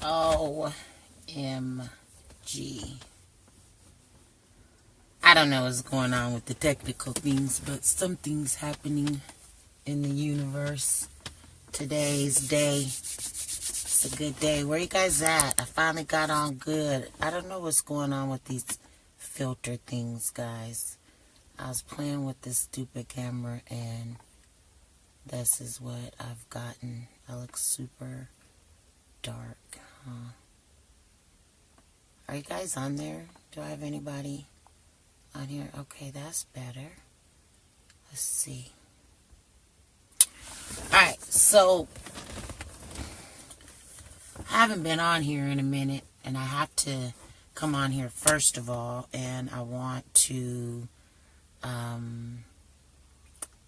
OMG. I don't know what's going on with the technical things, but something's happening in the universe. Today's day. It's a good day. Where you guys at? I finally got on good. I don't know what's going on with these filter things, guys. I was playing with this stupid camera and this is what I've gotten. I look super dark, huh? Are you guys on there? Do I have anybody on here? Okay, that's better. Let's see. Alright, so I haven't been on here in a minute, and I have to come on here first of all, and I want to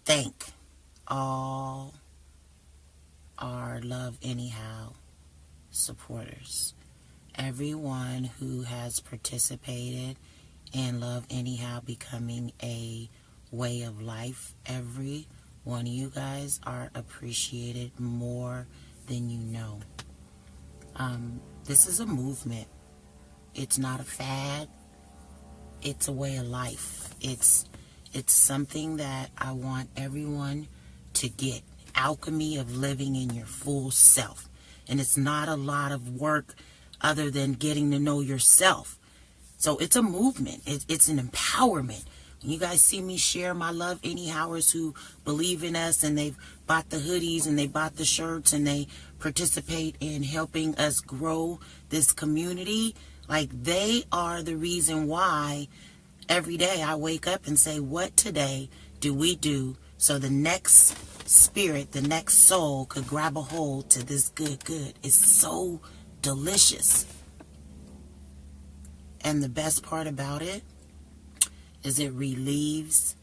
thank all our Love Anyhow supporters. Everyone who has participated in Love Anyhow becoming a way of life. Every one of you guys are appreciated more than you know. This is a movement. It's not a fad. It's a way of life. It's something that I want everyone to get. Alchemy of living in your full self. And it's not a lot of work other than getting to know yourself. So it's a movement. It's an empowerment. When you guys see me share my Love Anyhowers who believe in us and they've bought the hoodies and they bought the shirts and they participate in helping us grow this community, like they are the reason why every day I wake up and say, what today do we do so the next spirit, the next soul could grab a hold to this good. It's so delicious. And the best part about it is it relieves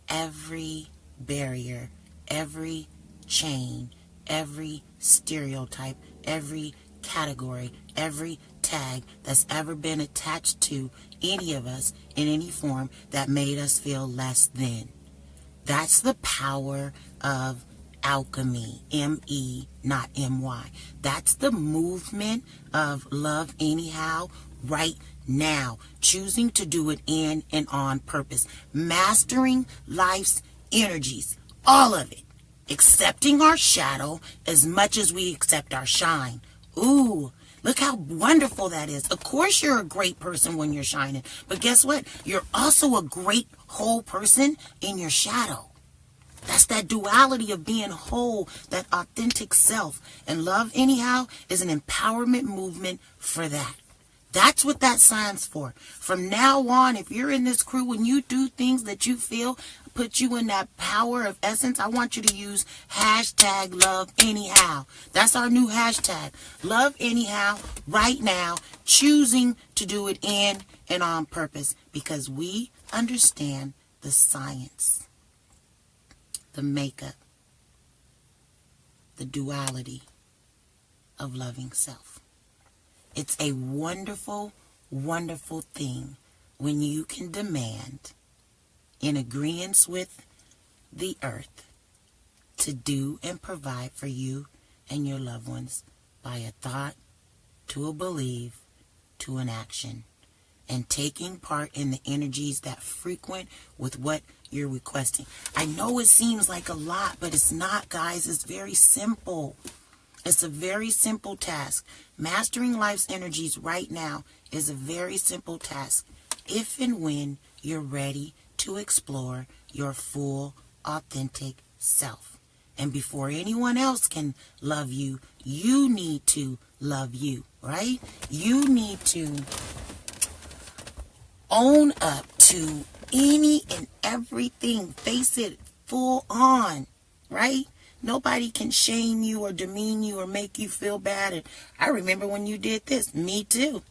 every barrier, every chain, every stereotype, every category, every tag that's ever been attached to any of us in any form that made us feel less than. That's the power of alchemy, M-E, not M-Y. That's the movement of Love Anyhow right now. Choosing to do it in and on purpose. Mastering life's energies. All of it. Accepting our shadow as much as we accept our shine. Ooh, look how wonderful that is. Of course you're a great person when you're shining. But guess what? You're also a great whole person in your shadow. That's that duality of being whole, that authentic self. And Love Anyhow is an empowerment movement for that. That's what that signs for. From now on, if you're in this crew, when you do things that you feel put you in that power of essence, I want you to use hashtag Love Anyhow. That's our new hashtag. Love Anyhow right now, choosing to do it in and on purpose because we understand the science, the makeup, the duality of loving self. It's a wonderful, wonderful thing when you can demand, in agreement with the earth, to do and provide for you and your loved ones by a thought, to a belief, to an action, and taking part in the energies that frequent with what you're requesting. I know it seems like a lot, but it's not, guys. It's very simple. It's a very simple task. Mastering life's energies right now is a very simple task if and when you're ready to explore your full, authentic self. And before anyone else can love you, you need to love you, right? You need to own up to any and everything. Face it full on, right? Nobody can shame you or demean you or make you feel bad. And I remember when you did this. Me too.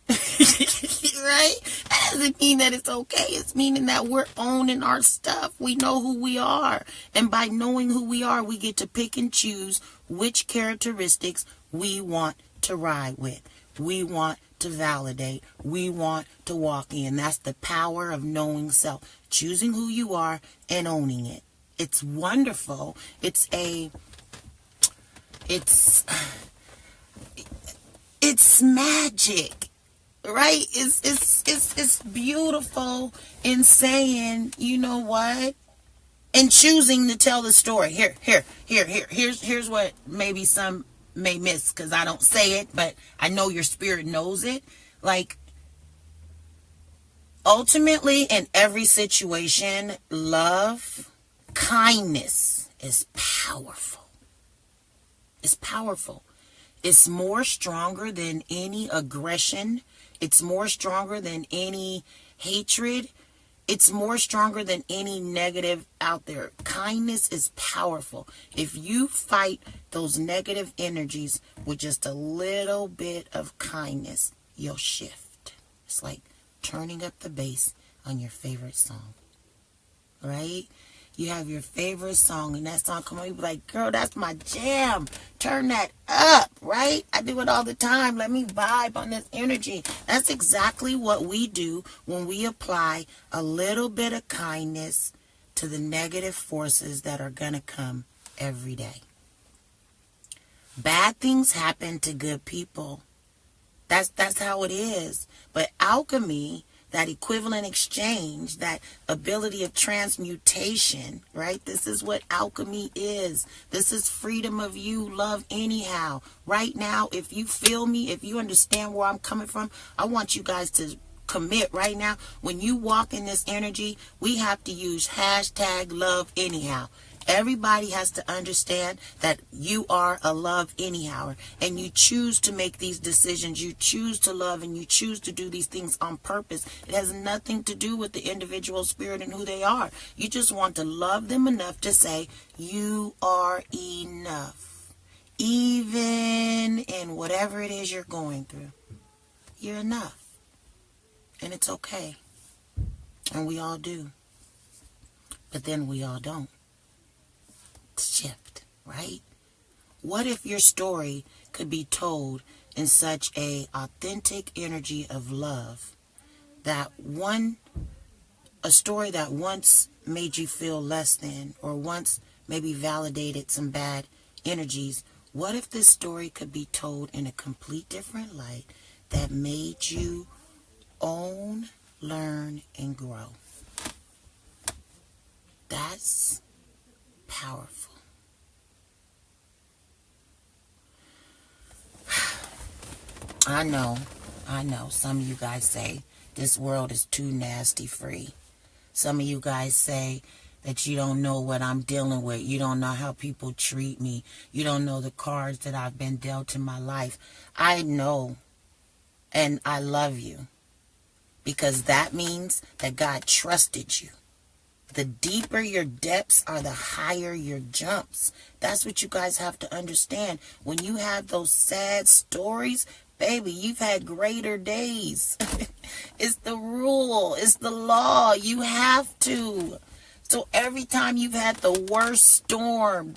Right? That doesn't mean that it's okay. It's meaning that we're owning our stuff. We know who we are. And by knowing who we are, we get to pick and choose which characteristics we want to ride with. We want to validate. We want to walk in. That's the power of knowing self. Choosing who you are and owning it. It's wonderful. it's magic, right? It's beautiful in saying, you know what? And choosing to tell the story. Here's what maybe some may miss because I don't say it, but I know your spirit knows it. Like, ultimately, in every situation, love, kindness is powerful. It's powerful. It's more stronger than any aggression. It's more stronger than any hatred. It's more stronger than any negative out there. Kindness is powerful. If you fight those negative energies with just a little bit of kindness, you'll shift. It's like turning up the bass on your favorite song, right? You have your favorite song and that song come on, you be like, girl, that's my jam. Turn that up, right? I do it all the time. Let me vibe on this energy. That's exactly what we do when we apply a little bit of kindness to the negative forces that are going to come every day. Bad things happen to good people. That's how it is. But alchemy, that equivalent exchange, that ability of transmutation, right? This is what alchemy is. This is freedom of you, love anyhow. Right now, if you feel me, if you understand where I'm coming from, I want you guys to commit right now. When you walk in this energy, we have to use hashtag love anyhow. Everybody has to understand that you are a love anyhow, and you choose to make these decisions. You choose to love, and you choose to do these things on purpose. It has nothing to do with the individual spirit and who they are. You just want to love them enough to say, you are enough. Even in whatever it is you're going through, you're enough. And it's okay. And we all do. But then we all don't. Shift, right? What if your story could be told in such a authentic energy of love that a story that once made you feel less than, or once maybe validated some bad energies, what if this story could be told in a complete different light that made you own, learn, and grow? That's powerful. I know. Some of you guys say this world is too nasty free. Some of you guys say that you don't know what I'm dealing with. You don't know how people treat me. You don't know the cards that I've been dealt in my life. I know, and I love you, because that means that God trusted you. The deeper your depths are, the higher your jumps. That's what you guys have to understand. When you have those sad stories, baby, you've had greater days. It's the rule. It's the law. You have to. So every time you've had the worst storm,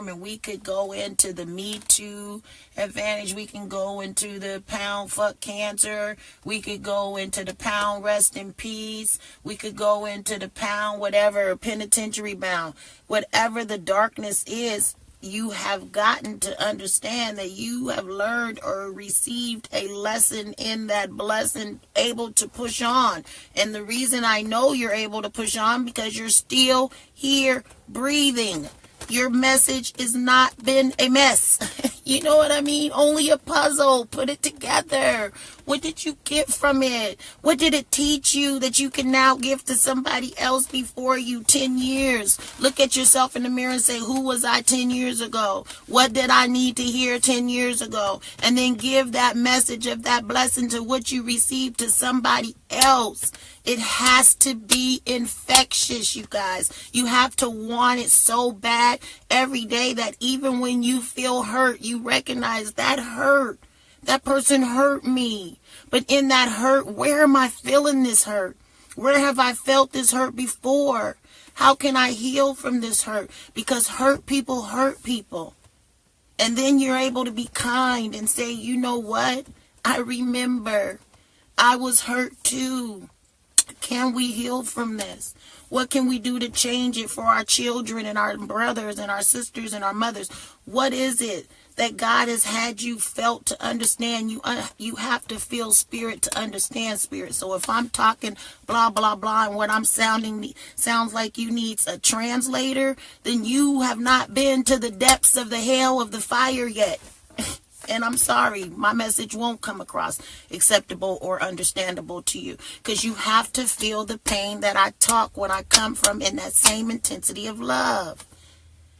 and we could go into the Me Too advantage, we can go into the pound fuck cancer, we could go into the pound rest in peace, we could go into the pound whatever, penitentiary bound, whatever the darkness is, you have gotten to understand that you have learned or received a lesson in that blessing, able to push on. And the reason I know you're able to push on, because you're still here breathing. Your message has not been a mess. You know what I mean? Only a puzzle. Put it together. What did you get from it? What did it teach you that you can now give to somebody else before you? 10 years. Look at yourself in the mirror and say, who was I 10 years ago? What did I need to hear 10 years ago? And then give that message of that blessing to what you received to somebody else. It has to be infectious, you guys. You have to want it so bad every day that even when you feel hurt, you recognize that hurt. That person hurt me. But in that hurt, where am I feeling this hurt? Where have I felt this hurt before? How can I heal from this hurt? Because hurt people hurt people. And then you're able to be kind and say, you know what? I remember. I was hurt too. Can we heal from this? What can we do to change it for our children and our brothers and our sisters and our mothers? What is it that God has had you felt to understand. You have to feel spirit to understand spirit. So if I'm talking blah blah blah and what I'm sounding sounds like you needs a translator, then you have not been to the depths of the hell of the fire yet. And I'm sorry, my message won't come across acceptable or understandable to you, because you have to feel the pain that I talk when I come from in that same intensity of love.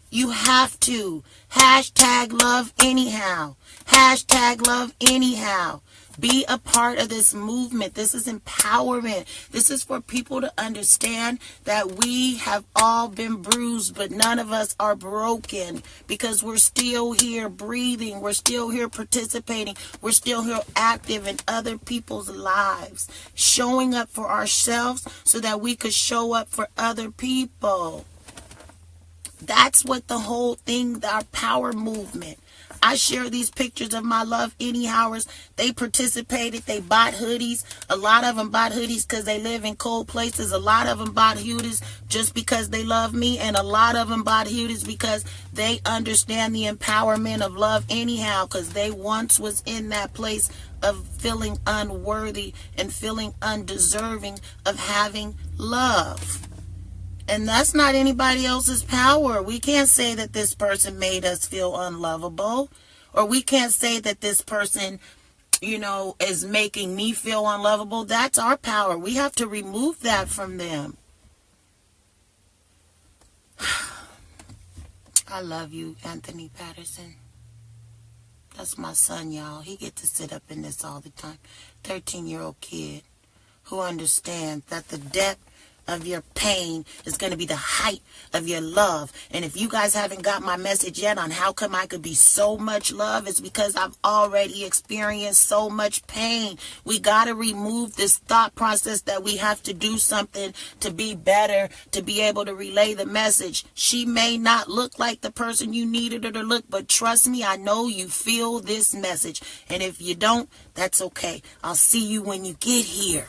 You have to. Hashtag love anyhow. Hashtag love anyhow. Be a part of this movement. This is empowerment. This is for people to understand that we have all been bruised, but none of us are broken, because we're still here breathing. We're still here participating. We're still here active in other people's lives, showing up for ourselves so that we could show up for other people. That's what the whole thing, our power movement. I share these pictures of my love anyhowers. They participated. They bought hoodies. A lot of them bought hoodies because they live in cold places. A lot of them bought hoodies just because they love me. And a lot of them bought hoodies because they understand the empowerment of love anyhow, because they once was in that place of feeling unworthy and feeling undeserving of having love. And that's not anybody else's power. We can't say that this person made us feel unlovable. Or we can't say that this person, is making me feel unlovable. That's our power. We have to remove that from them. I love you, Anthony Patterson. That's my son, y'all. He gets to sit up in this all the time. 13-year-old kid who understands that the depth of your pain is going to be the height of your love. And if you guys haven't got my message yet on how come I could be so much love, it's because I've already experienced so much pain. We got to remove this thought process that we have to do something to be better, to be able to relay the message. She may not look like the person you needed her to look, but trust me, I know you feel this message. And if you don't, that's okay. I'll see you when you get here,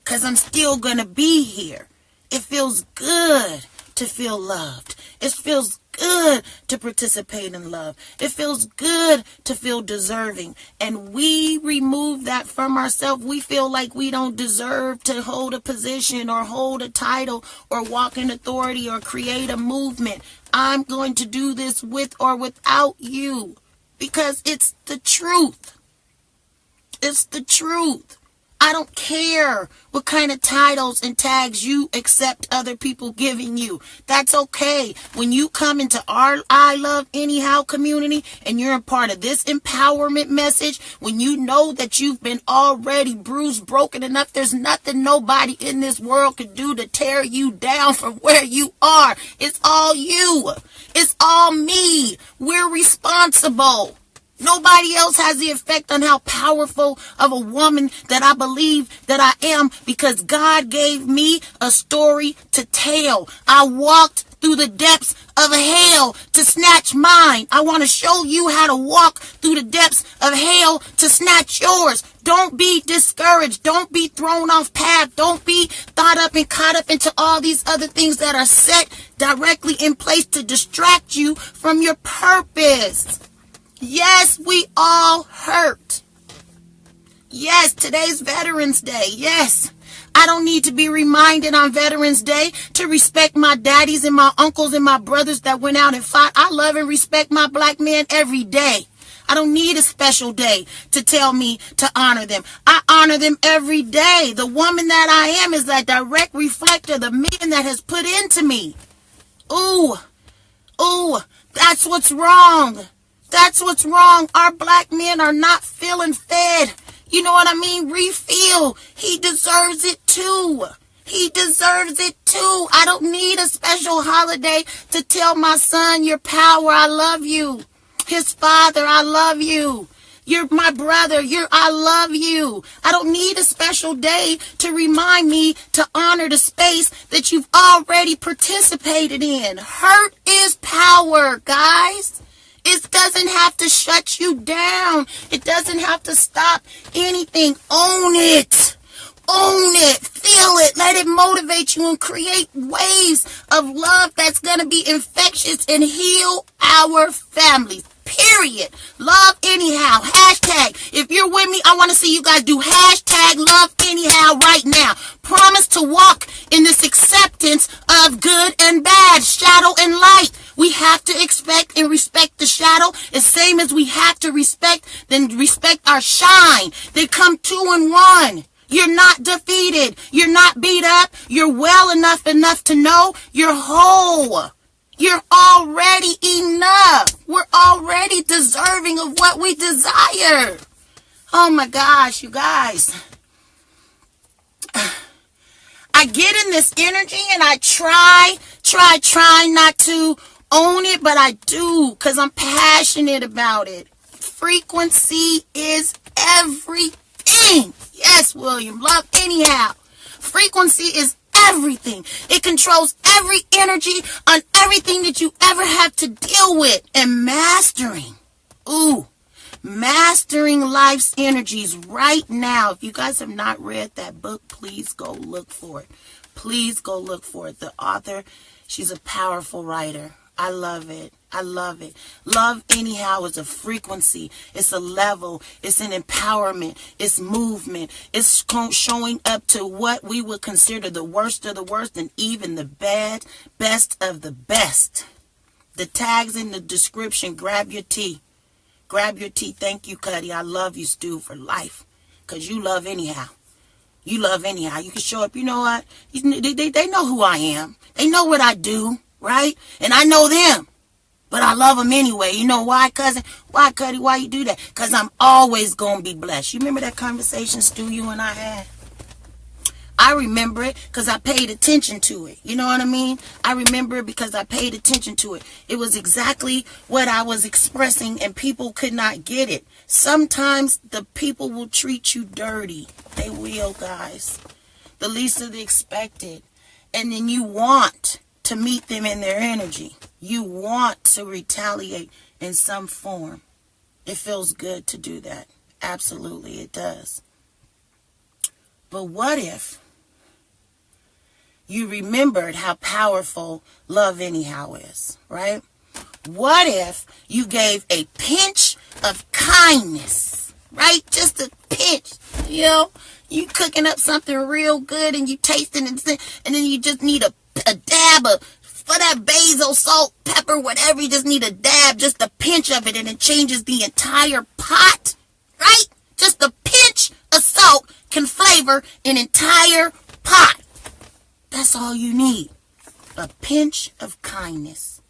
because I'm still going to be here. It feels good to feel loved. It feels good to participate in love. It feels good to feel deserving. And we remove that from ourselves. We feel like we don't deserve to hold a position or hold a title or walk in authority or create a movement. I'm going to do this with or without you, because it's the truth. It's the truth. I don't care what kind of titles and tags you accept other people giving you. That's okay. When you come into our I Love Anyhow community and you're a part of this empowerment message, when you know that you've been already bruised, broken enough, there's nothing nobody in this world could do to tear you down from where you are. It's all you. It's all me. We're responsible. Nobody else has the effect on how powerful of a woman that I believe that I am, because God gave me a story to tell. I walked through the depths of hell to snatch mine. I want to show you how to walk through the depths of hell to snatch yours. Don't be discouraged. Don't be thrown off path. Don't be thought up and caught up into all these other things that are set directly in place to distract you from your purpose. Yes, we all hurt. Yes, today's Veterans Day. Yes, I don't need to be reminded on Veterans Day to respect my daddies and my uncles and my brothers that went out and fought. I love and respect my black men every day. I don't need a special day to tell me to honor them. I honor them every day. The woman that I am is that direct reflector of the man that has put into me. Ooh, that's what's wrong. That's what's wrong. Our black men are not feeling fed. You know what I mean? Refuel. He deserves it too. He deserves it too. I don't need a special holiday to tell my son, your power, I love you. His father, I love you. You're my brother. I love you. I don't need a special day to remind me to honor the space that you've already participated in. Hurt is power, guys. It doesn't have to shut you down. It doesn't have to stop anything. Own it. Own it. Feel it. Let it motivate you and create waves of love that's going to be infectious and heal our families. period. Love anyhow. Hashtag. If you're with me, I want to see you guys do hashtag love anyhow right now. Promise to walk in this acceptance of good and bad, shadow and light. We have to expect and respect the shadow, the same as we have to respect our shine. They come two in one. You're not defeated. You're not beat up. You're well enough to know you're whole. You're already enough. We're already deserving of what we desire. Oh my gosh, you guys. I get in this energy and I try not to own it, but I do because I'm passionate about it. Frequency is everything. Yes, William. Love anyhow. Frequency is everything. It controls every energy on everything that you ever have to deal with. And mastering life's energies right now. If you guys have not read that book, please go look for it. Please go look for it. The author, she's a powerful writer. I love it. I love it. Love anyhow is a frequency. It's a level. It's an empowerment. It's movement. It's showing up to what we would consider the worst of the worst and even the best of the best. The tags in the description. Grab your tea. Grab your tea. Thank you, Cuddy. I love you, Stu, for life. Because you love anyhow. You love anyhow. You can show up. You know what? They know who I am. They know what I do. Right? And I know them. But I love them anyway. You know why, cousin? Why, Cuddy? Why you do that? Because I'm always going to be blessed. You remember that conversation, Stu, you and I had? I remember it because I paid attention to it. You know what I mean? I remember it because I paid attention to it. It was exactly what I was expressing and people could not get it. Sometimes the people will treat you dirty. They will, guys. The least of the expected. And then you want to meet them in their energy. You want to retaliate in some form. It feels good to do that. Absolutely, it does. But what if you remembered how powerful love anyhow is, right? What if you gave a pinch of kindness, right? Just a pinch, you know? You cooking up something real good and you tasting it and then you just need a dab of, for that basil, salt, pepper, whatever, you just need a dab, just a pinch of it, and it changes the entire pot, right? Just a pinch of salt can flavor an entire pot. That's all you need. A pinch of kindness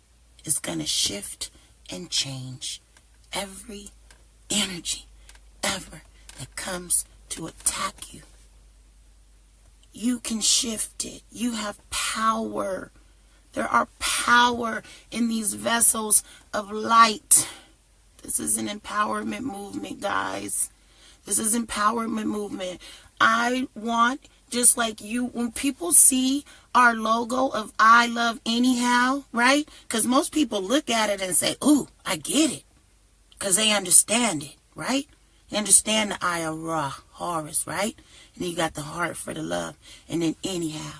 is going to shift and change every energy ever that comes to attack you. You can shift it. You have power. There are power in these vessels of light. This is an empowerment movement, guys. This is empowerment movement. I want, just like you, when people see our logo of I love anyhow, right? Because most people look at it and say, ooh, I get it. Because they understand it, right? They understand the I of Ra, Horus, right? And then you got the heart for the love. And then anyhow.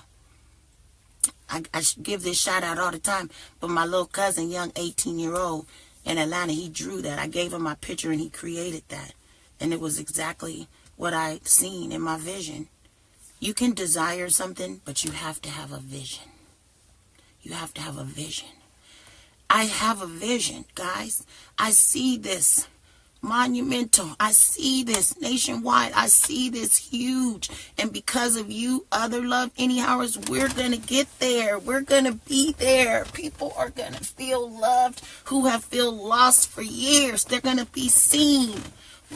I give this shout out all the time. But my little cousin, young 18-year-old in Atlanta, he drew that. I gave him my picture and he created that. And it was exactly what I'd seen in my vision. You can desire something, but you have to have a vision. You have to have a vision. I have a vision, guys. I see this monumental. I see this nationwide. I see this huge. And because of you, other love anyhowers, we're going to get there. We're going to be there. People are going to feel loved who have felt lost for years. They're going to be seen.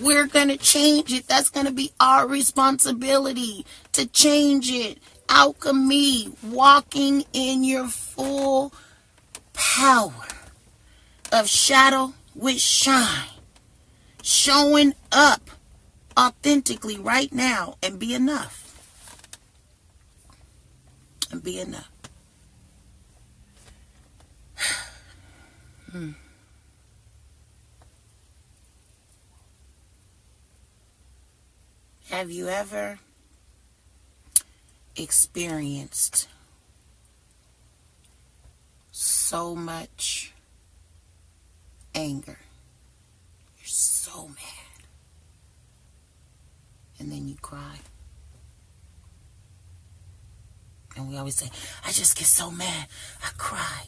We're going to change it. That's going to be our responsibility to change it. Alchemy, walking in your full power of shadow with shine. Showing up authentically right now and be enough. And be enough. Have you ever experienced so much anger and then you cry. And we always say, I just get so mad, I cry.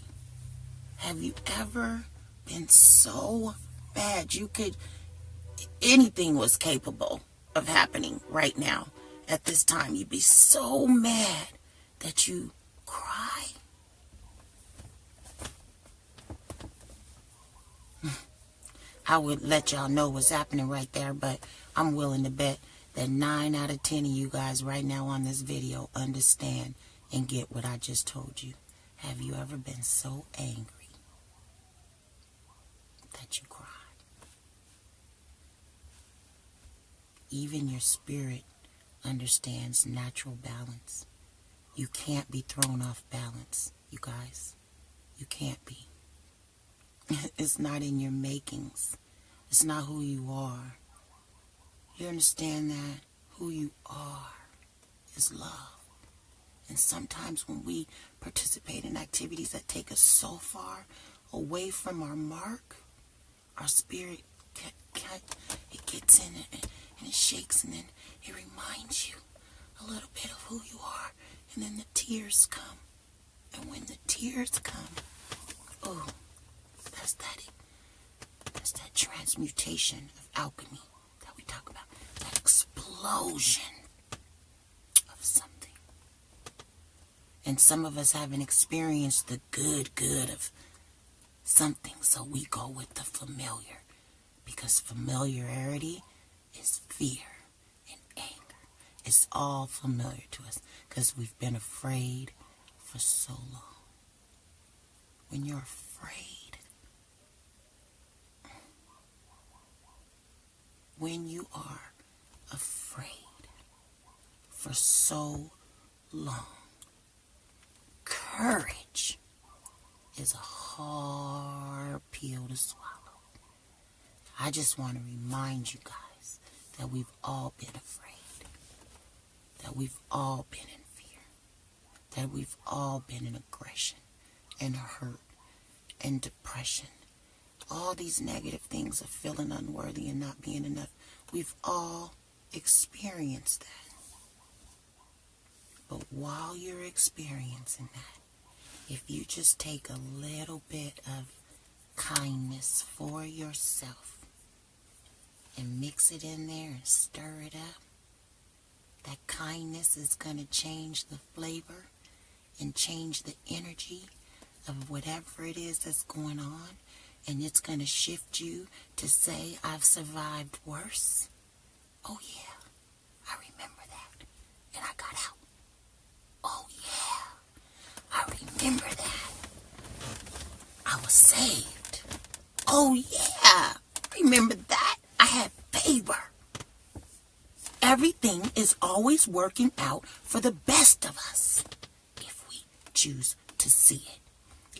Have you ever been so mad anything was capable of happening right now at this time? You'd be so mad that you cry. I would let y'all know what's happening right there, but I'm willing to bet that 9 out of 10 of you guys right now on this video understand and get what I just told you. Have you ever been so angry that you cried? Even your spirit understands natural balance. You can't be thrown off balance, you guys. You can't be. It's not in your makings. It's not who you are. You understand that? Who you are is love. And sometimes when we participate in activities that take us so far away from our mark, our spirit, it gets in it and it shakes, and then it reminds you a little bit of who you are. And then the tears come. And when the tears come, oh, that's that transmutation of alchemy that we talk about. That explosion of something. And some of us haven't experienced the good of something, so we go with the familiar. Because familiarity is fear and anger. It's all familiar to us because we've been afraid for so long. When you're afraid, when you are afraid for so long, courage is a hard pill to swallow. I just want to remind you guys that we've all been afraid, that we've all been in fear, that we've all been in aggression and hurt and depression. All these negative things of feeling unworthy and not being enough. We've all experienced that. But while you're experiencing that, if you just take a little bit of kindness for yourself and mix it in there and stir it up, that kindness is going to change the flavor and change the energy of whatever it is that's going on. And it's going to shift you to say, I've survived worse. Oh, yeah, I remember that. And I got out. Oh, yeah, I remember that. I was saved. Oh, yeah, remember that. I had favor. Everything is always working out for the best of us if we choose to see it.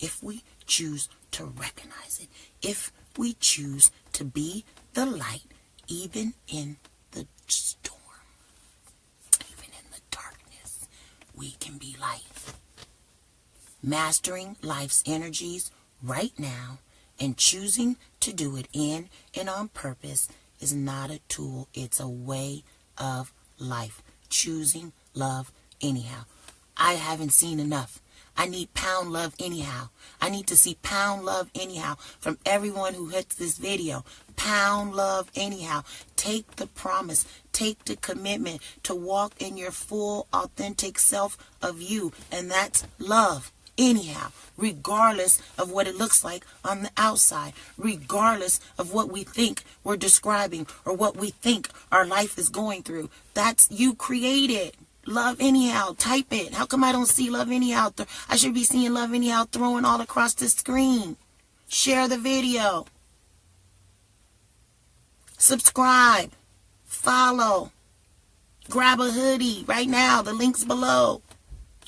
If we choose to recognize it. If we choose to be the light, even in the storm, even in the darkness, we can be light. Mastering life's energies right now and choosing to do it in and on purpose is not a tool, it's a way of life. Choosing love anyhow. I haven't seen enough. I need pound love anyhow. I need to see pound love anyhow from everyone who hits this video. Pound love anyhow. Take the promise. Take the commitment to walk in your full, authentic self of you. And that's love anyhow. Regardless of what it looks like on the outside. Regardless of what we think we're describing or what we think our life is going through. That's you created. Love anyhow. Type it. How come I don't see love anyhow? I should be seeing love anyhow throwing all across the screen. Share the video. Subscribe. Follow. Grab a hoodie right now. The link's below.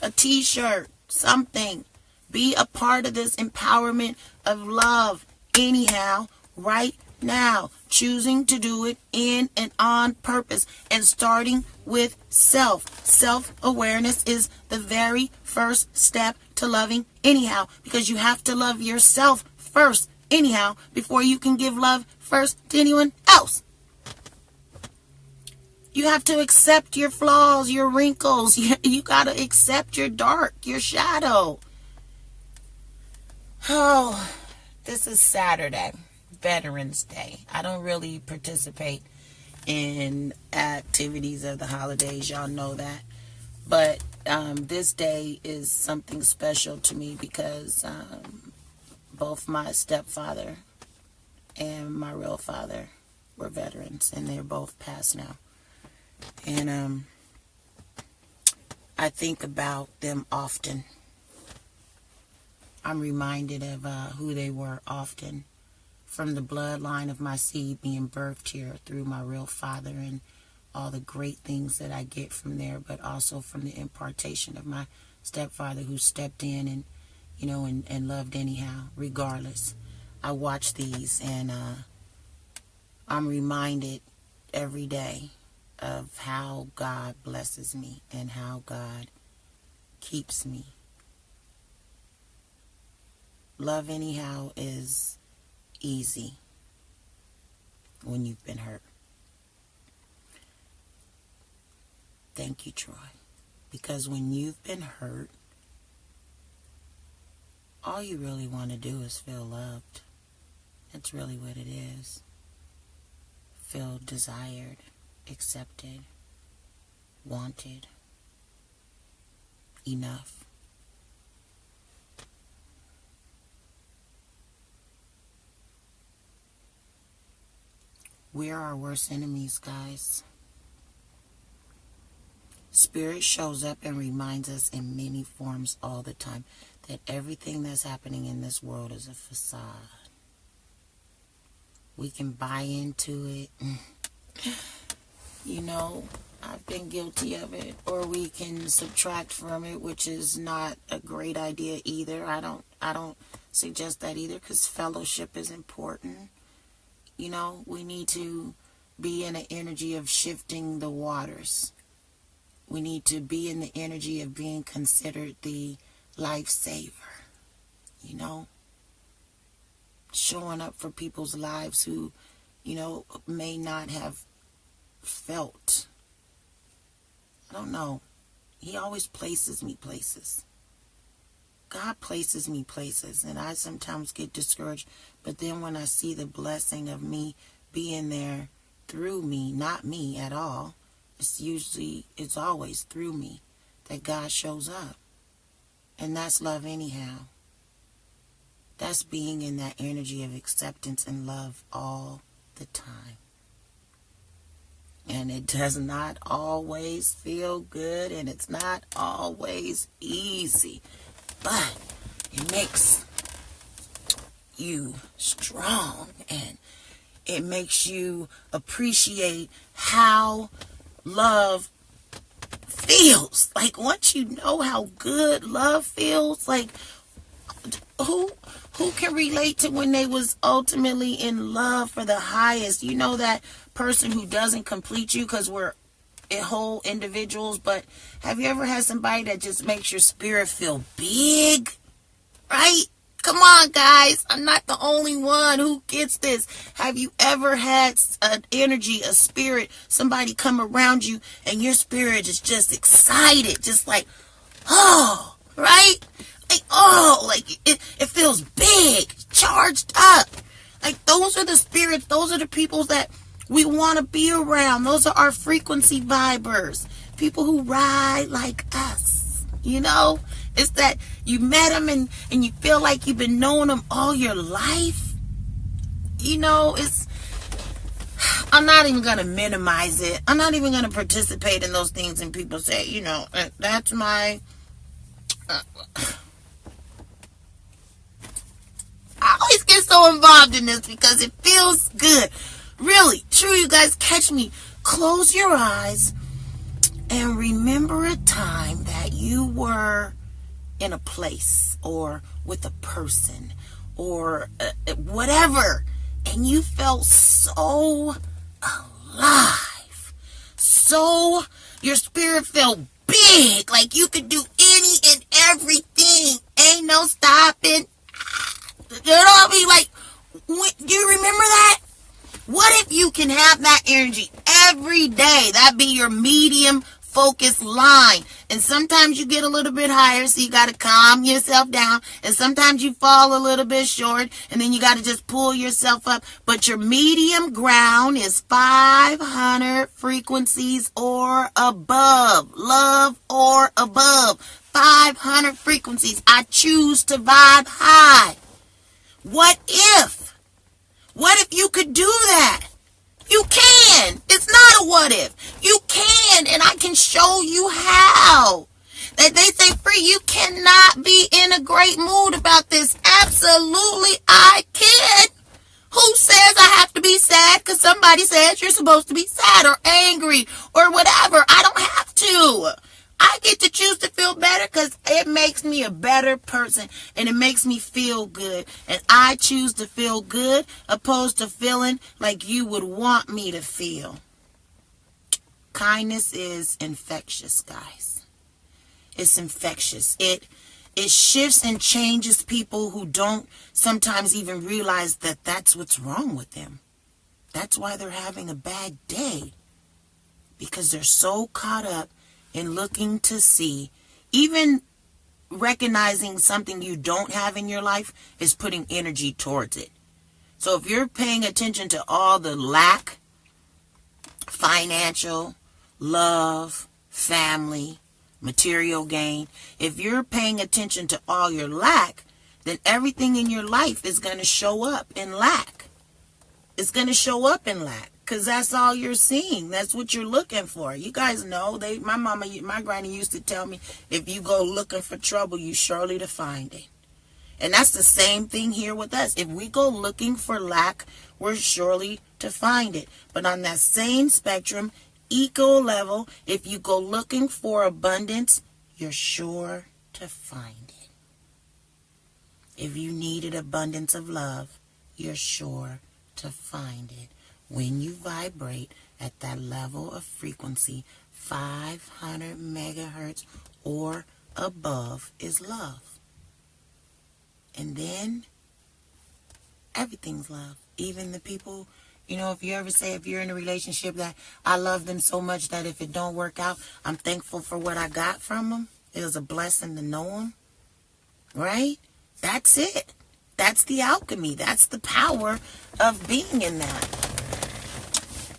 A t-shirt. Something. Be a part of this empowerment of love anyhow right now. Choosing to do it in and on purpose and starting with self. Self-awareness is the very first step to loving anyhow, because you have to love yourself first anyhow before you can give love first to anyone else. You have to accept your flaws, your wrinkles. You got to accept your dark, your shadow. Oh, this is Saturday, Veterans Day. I don't really participate in activities of the holidays. Y'all know that. But this day is something special to me because both my stepfather and my real father were veterans, and they're both passed now. And I think about them often. I'm reminded of who they were often, from the bloodline of my seed being birthed here through my real father and all the great things that I get from there, but also from the impartation of my stepfather who stepped in and, you know, and loved anyhow, regardless. I watch these and I'm reminded every day of how God blesses me and how God keeps me. Love anyhow is easy when you've been hurt. Thank you, Troy. Because when you've been hurt, all you really want to do is feel loved. That's really what it is. Feel desired, accepted, wanted, enough. We're our worst enemies, guys. Spirit shows up and reminds us in many forms all the time that everything that's happening in this world is a facade. We can buy into it. You know, I've been guilty of it. Or we can subtract from it, which is not a great idea either. I don't suggest that either, because fellowship is important. You know, we need to be in an energy of shifting the waters. We need to be in the energy of being considered the lifesaver. You know, showing up for people's lives who, you know, may not have felt. I don't know. He always places me places. God places me places, and I sometimes get discouraged. But then when I see the blessing of me being there through me, not me at all, it's always through me that God shows up. And that's love anyhow. That's being in that energy of acceptance and love all the time. And it does not always feel good, and it's not always easy. But it makes you strong, and it makes you appreciate how love feels. Like, once you know how good love feels, like, who can relate to when they was ultimately in love for the highest? You know, that person who doesn't complete you, because we're whole individuals, but have you ever had somebody that just makes your spirit feel big? Right? Come on, guys. I'm not the only one who gets this. Have you ever had an energy, a spirit, somebody come around you and your spirit is just excited, just like, oh, right? Like, oh, like it feels big, charged up. Like, those are the spirits, those are the people that we want to be around. Those are our frequency vibers. People who ride like us. You know? It's that you met them and you feel like you've been knowing them all your life. You know, I'm not even going to minimize it. I'm not even going to participate in those things and people say, you know, that's my... I always get so involved in this because it feels good. Really, true, you guys, catch me. Close your eyes and remember a time that you were in a place or with a person or whatever, and you felt so alive. So your spirit felt big, like you could do any and everything. Ain't no stopping. You know what I mean? Like, do you remember that? What if you can have that energy every day. That be your medium focus line. And sometimes you get a little bit higher, so you got to calm yourself down. And sometimes you fall a little bit short, and then you got to just pull yourself up. But your medium ground is 500 frequencies or above. Love or above. 500 frequencies. I choose to vibe high. What if? What if you could do that? You can. It's not a what if. You can, and I can show you how. They say, Free, you cannot be in a great mood about this. Absolutely, I can. Who says I have to be sad because somebody says you're supposed to be sad or angry or whatever? I don't have to. I get to choose to feel better because it makes me a better person and it makes me feel good. And I choose to feel good opposed to feeling like you would want me to feel. Kindness is infectious, guys. It's infectious. It shifts and changes people who don't sometimes even realize that that's what's wrong with them. That's why they're having a bad day. Because they're so caught up in looking to see, even recognizing something you don't have in your life is putting energy towards it. So if you're paying attention to all the lack, financial, love, family, material gain, if you're paying attention to all your lack, then everything in your life is going to show up in lack. It's going to show up in lack. Because that's all you're seeing. That's what you're looking for. You guys know, my granny used to tell me, if you go looking for trouble, you surely to find it. And that's the same thing here with us. If we go looking for lack, we're surely to find it. But on that same spectrum, eco level, if you go looking for abundance, you're sure to find it. If you needed abundance of love, you're sure to find it. When you vibrate at that level of frequency, 500 megahertz or above is love. And then everything's love. Even the people, if you ever say, if you're in a relationship that I love them so much that if it don't work out, I'm thankful for what I got from them. It was a blessing to know them. Right? That's it. That's the alchemy. That's the power of being in that.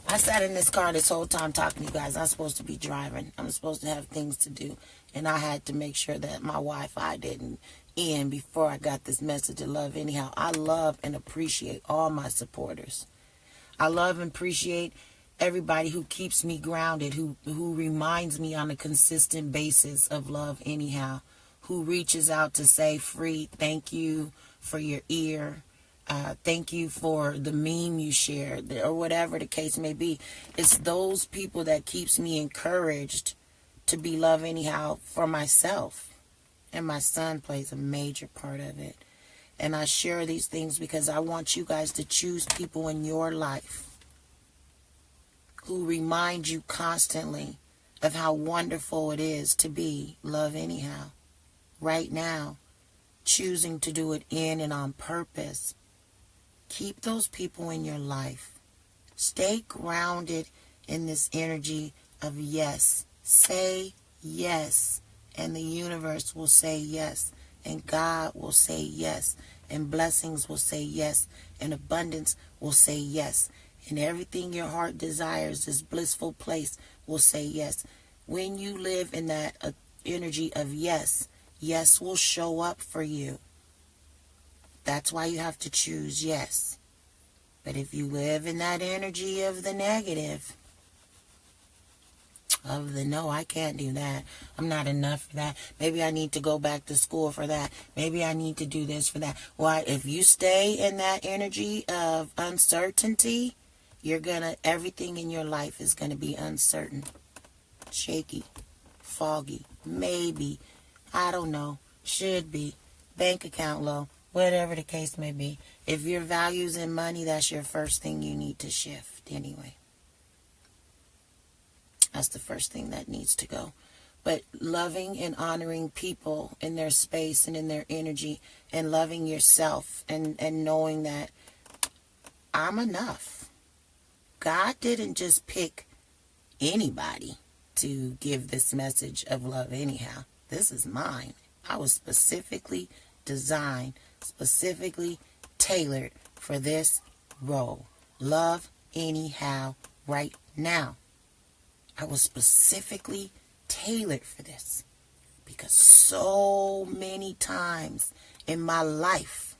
I sat in this car this whole time talking to you guys. I'm supposed to be driving. I'm supposed to have things to do. And I had to make sure that my Wi-Fi didn't end before I got this message of love anyhow. I love and appreciate all my supporters. I love and appreciate everybody who keeps me grounded, who reminds me on a consistent basis of love anyhow, who reaches out to say, Free, thank you for your ear. Thank you for the meme you shared, or whatever the case may be. It's those people that keeps me encouraged to be love anyhow for myself. And my son plays a major part of it. And I share these things because I want you guys to choose people in your life who remind you constantly of how wonderful it is to be love anyhow. Right now, choosing to do it in and on purpose. Keep those people in your life. Stay grounded in this energy of yes. Say yes. And the universe will say yes. And God will say yes. And blessings will say yes. And abundance will say yes. And everything your heart desires, this blissful place, will say yes. When you live in that energy of yes, yes will show up for you. That's why you have to choose yes. But if you live in that energy of the negative, of the no, I can't do that. I'm not enough for that. Maybe I need to go back to school for that. Maybe I need to do this for that. Why? If you stay in that energy of uncertainty, everything in your life is going to be uncertain, shaky, foggy, maybe, I don't know, should be, bank account low. Whatever the case may be. If your value's in money, that's your first thing you need to shift anyway. That's the first thing that needs to go. But loving and honoring people in their space and in their energy, and loving yourself and knowing that I'm enough. God didn't just pick anybody to give this message of love anyhow. This is mine. I was specifically designed, specifically tailored for this role. Love anyhow right now. I was specifically tailored for this because so many times in my life,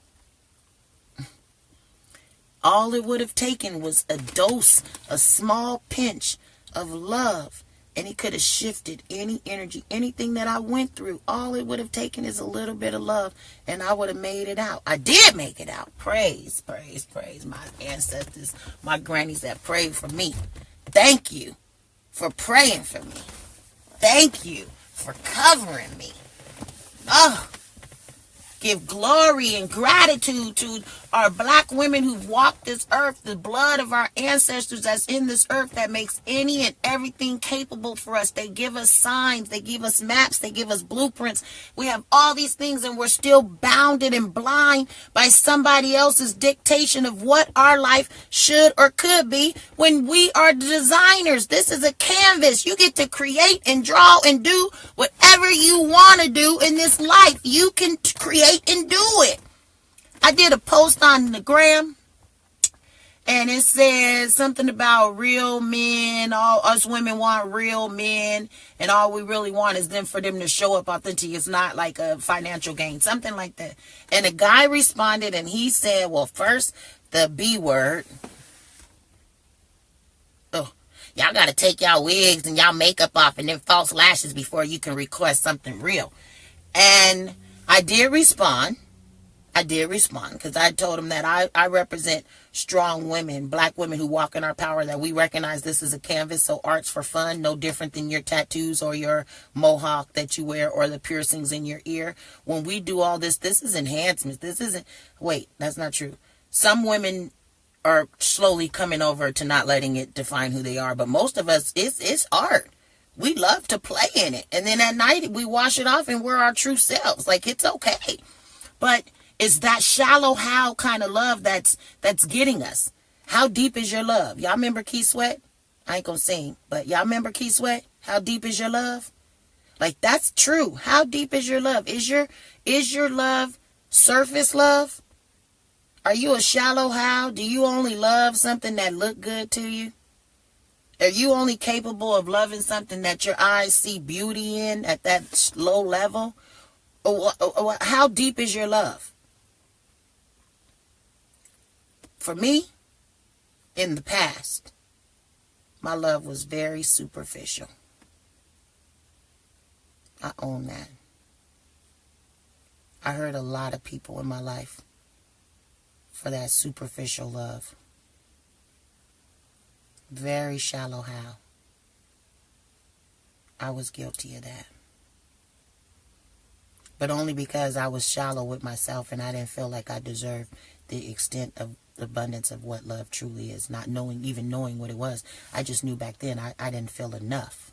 all it would have taken was a dose, a small pinch of love, and it could have shifted any energy, anything that I went through. All it would have taken is a little bit of love, and I would have made it out. I did make it out. Praise, praise, praise my ancestors, my grannies that prayed for me. Thank you for praying for me. Thank you for covering me. Oh, give glory and gratitude to our black women who've walked this earth, the blood of our ancestors that's in this earth that makes any and everything capable for us. They give us signs, they give us maps, they give us blueprints. We have all these things and we're still bounded and blind by somebody else's dictation of what our life should or could be when we are designers. This is a canvas. You get to create and draw and do whatever you want to do in this life. You can create and do it. I did a post on the gram and it says something about real men. All us women want real men, and all we really want is for them to show up authentic. It's not like a financial gain, something like that. And a guy responded and he said, well, first, the B word. Oh, y'all got to take y'all wigs and y'all makeup off and then false lashes before you can request something real. And I did respond because I told him that I represent strong women, black women who walk in our power, that we recognize this is a canvas, so art's for fun, no different than your tattoos or your mohawk that you wear or the piercings in your ear. When we do all this, this is enhancements. This isn't, wait, that's not true. Some women are slowly coming over to not letting it define who they are, but most of us, it's art. We love to play in it. And then at night, we wash it off and we're our true selves. Like, it's okay. But it's that shallow how kind of love that's getting us. How deep is your love? Y'all remember Key Sweat? I ain't gonna sing, but y'all remember Key Sweat? How deep is your love? Like, that's true. How deep is your love? Is your love surface love? Are you a shallow how? Do you only love something that look good to you? Are you only capable of loving something that your eyes see beauty in at that low level? Or how deep is your love? For me, in the past, my love was very superficial. I own that. I hurt a lot of people in my life for that superficial love. Very shallow how. I was guilty of that. But only because I was shallow with myself and I didn't feel like I deserved the extent of the abundance of what love truly is. Not even knowing what it was. I just knew back then I didn't feel enough.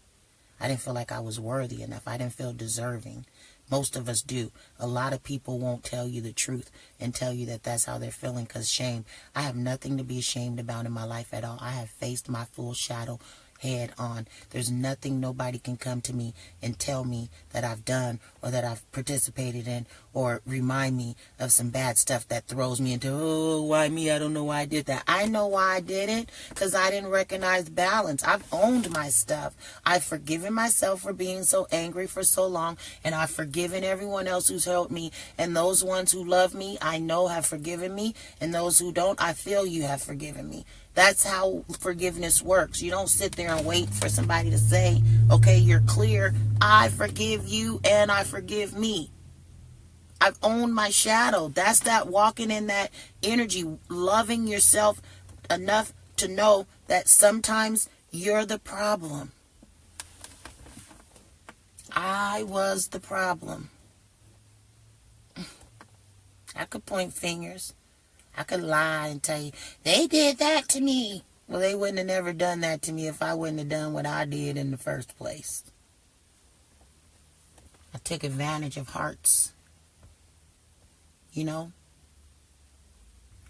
I didn't feel like I was worthy enough. I didn't feel deserving. Most of us do. A lot of people won't tell you the truth and tell you that that's how they're feeling because shame. I have nothing to be ashamed about in my life at all. I have faced my full shadow head on. There's nothing nobody can come to me and tell me that I've done or that I've participated in or remind me of some bad stuff that throws me into, oh, why me? I don't know why I did that. I know why I did it, because I didn't recognize balance. I've owned my stuff. I've forgiven myself for being so angry for so long, and I've forgiven everyone else who's helped me, and those ones who love me, I know have forgiven me, and those who don't, I feel you have forgiven me. That's how forgiveness works. You don't sit there and wait for somebody to say, okay, you're clear. I forgive you and I forgive me. I've owned my shadow. That's that walking in that energy, loving yourself enough to know that sometimes you're the problem. I was the problem. I could point fingers. I could lie and tell you, they did that to me. Well, they wouldn't have never done that to me if I wouldn't have done what I did in the first place. I took advantage of hearts. You know?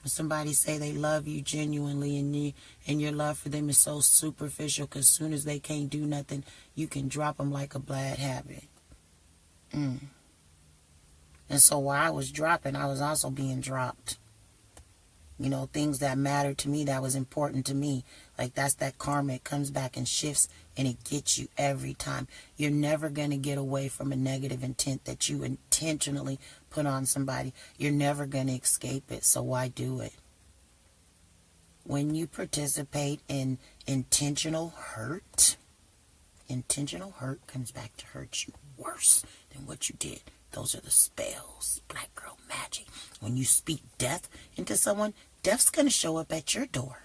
When somebody say they love you genuinely and your love for them is so superficial because as soon as they can't do nothing, you can drop them like a bad habit. And so while I was dropping, I was also being dropped. You know, things that mattered to me, that was important to me. Like that's that karma. It comes back and shifts and it gets you every time. You're never going to get away from a negative intent that you intentionally put on somebody. You're never going to escape it. So why do it? When you participate in intentional hurt comes back to hurt you worse than what you did. Those are the spells, black girl magic. When you speak death into someone, death's going to show up at your door.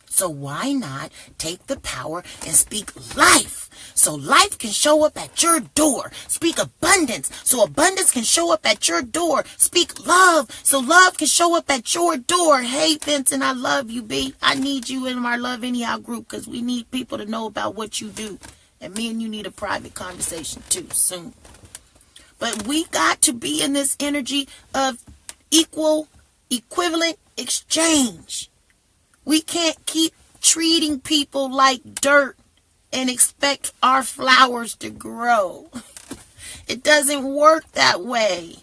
So why not take the power and speak life so life can show up at your door? Speak abundance so abundance can show up at your door. Speak love so love can show up at your door. Hey, Vincent, I love you, B. I need you in our Love Anyhow group because we need people to know about what you do. And me and you need a private conversation too soon. But we got to be in this energy of equivalent exchange. We can't keep treating people like dirt and expect our flowers to grow. It doesn't work that way.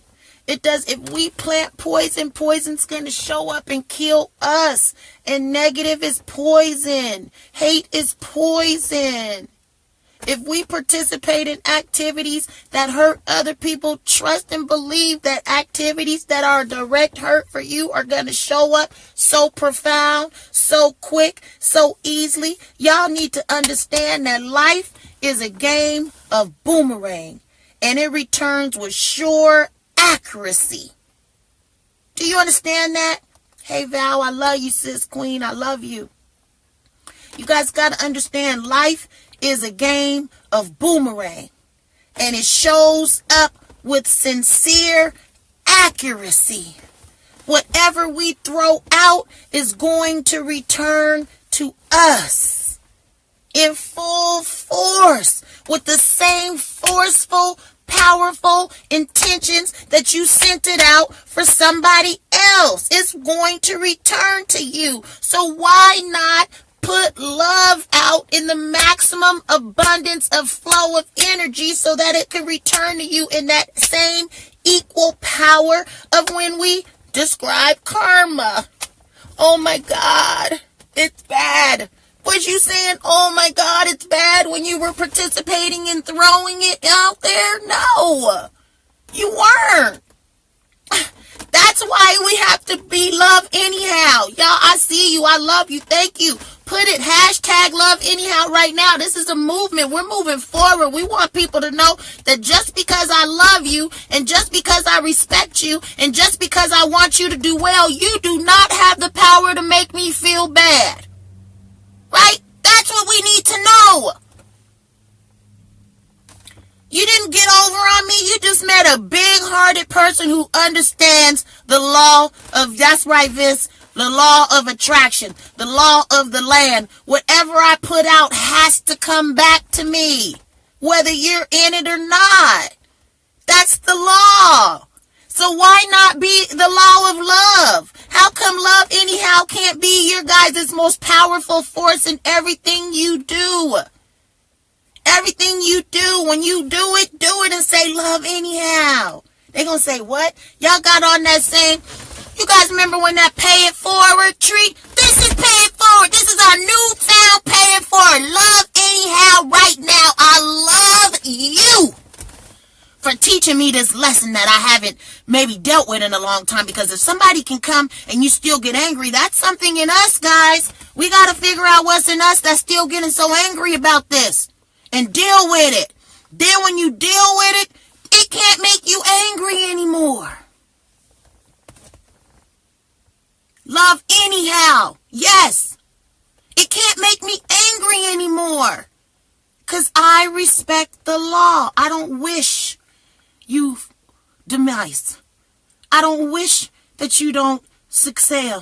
If we plant poison, poison's going to show up and kill us. And negative is poison. Hate is poison. If we participate in activities that hurt other people, trust and believe that activities that are direct hurt for you are going to show up so profound, so quick, so easily. Y'all need to understand that life is a game of boomerang, and it returns with sure accuracy. Do you understand that? Hey, Val, I love you, sis queen. I love you. You guys got to understand life is a game of boomerang, and it shows up with sincere accuracy. Whatever we throw out is going to return to us in full force with the same forceful, powerful intentions that you sent it out for somebody else. It's going to return to you. So why not put love out in the maximum abundance of flow of energy so that it can return to you in that same equal power of when we describe karma? Oh my God, it's bad. Was you saying, oh my God, it's bad when you were participating in throwing it out there? No, you weren't. That's why we have to be love anyhow. Y'all, I see you. I love you. Thank you. Put it, hashtag love anyhow right now. This is a movement. We're moving forward. We want people to know that just because I love you and just because I respect you and just because I want you to do well, you do not have the power to make me feel bad. Right? That's what we need to know. You didn't get over on me. You just met a big-hearted person who understands the law of, that's right, Vince, the law of attraction, the law of the land. Whatever I put out has to come back to me, whether you're in it or not. That's the law. So why not be the law of love? How come love anyhow can't be your guys' most powerful force in everything you do? Everything you do, when you do it and say love anyhow. They're going to say, what? Y'all got on that same, you guys remember when that pay it forward treat? This is pay it forward. This is our newfound pay it forward. Love anyhow right now. I love you for teaching me this lesson that I haven't maybe dealt with in a long time. Because if somebody can come and you still get angry, that's something in us, guys. We got to figure out what's in us that's still getting so angry about this. And deal with it. Then when you deal with it, it can't make you angry anymore. Love anyhow. Yes. It can't make me angry anymore. Because I respect the law. I don't wish you demise. I don't wish that you don't succeed.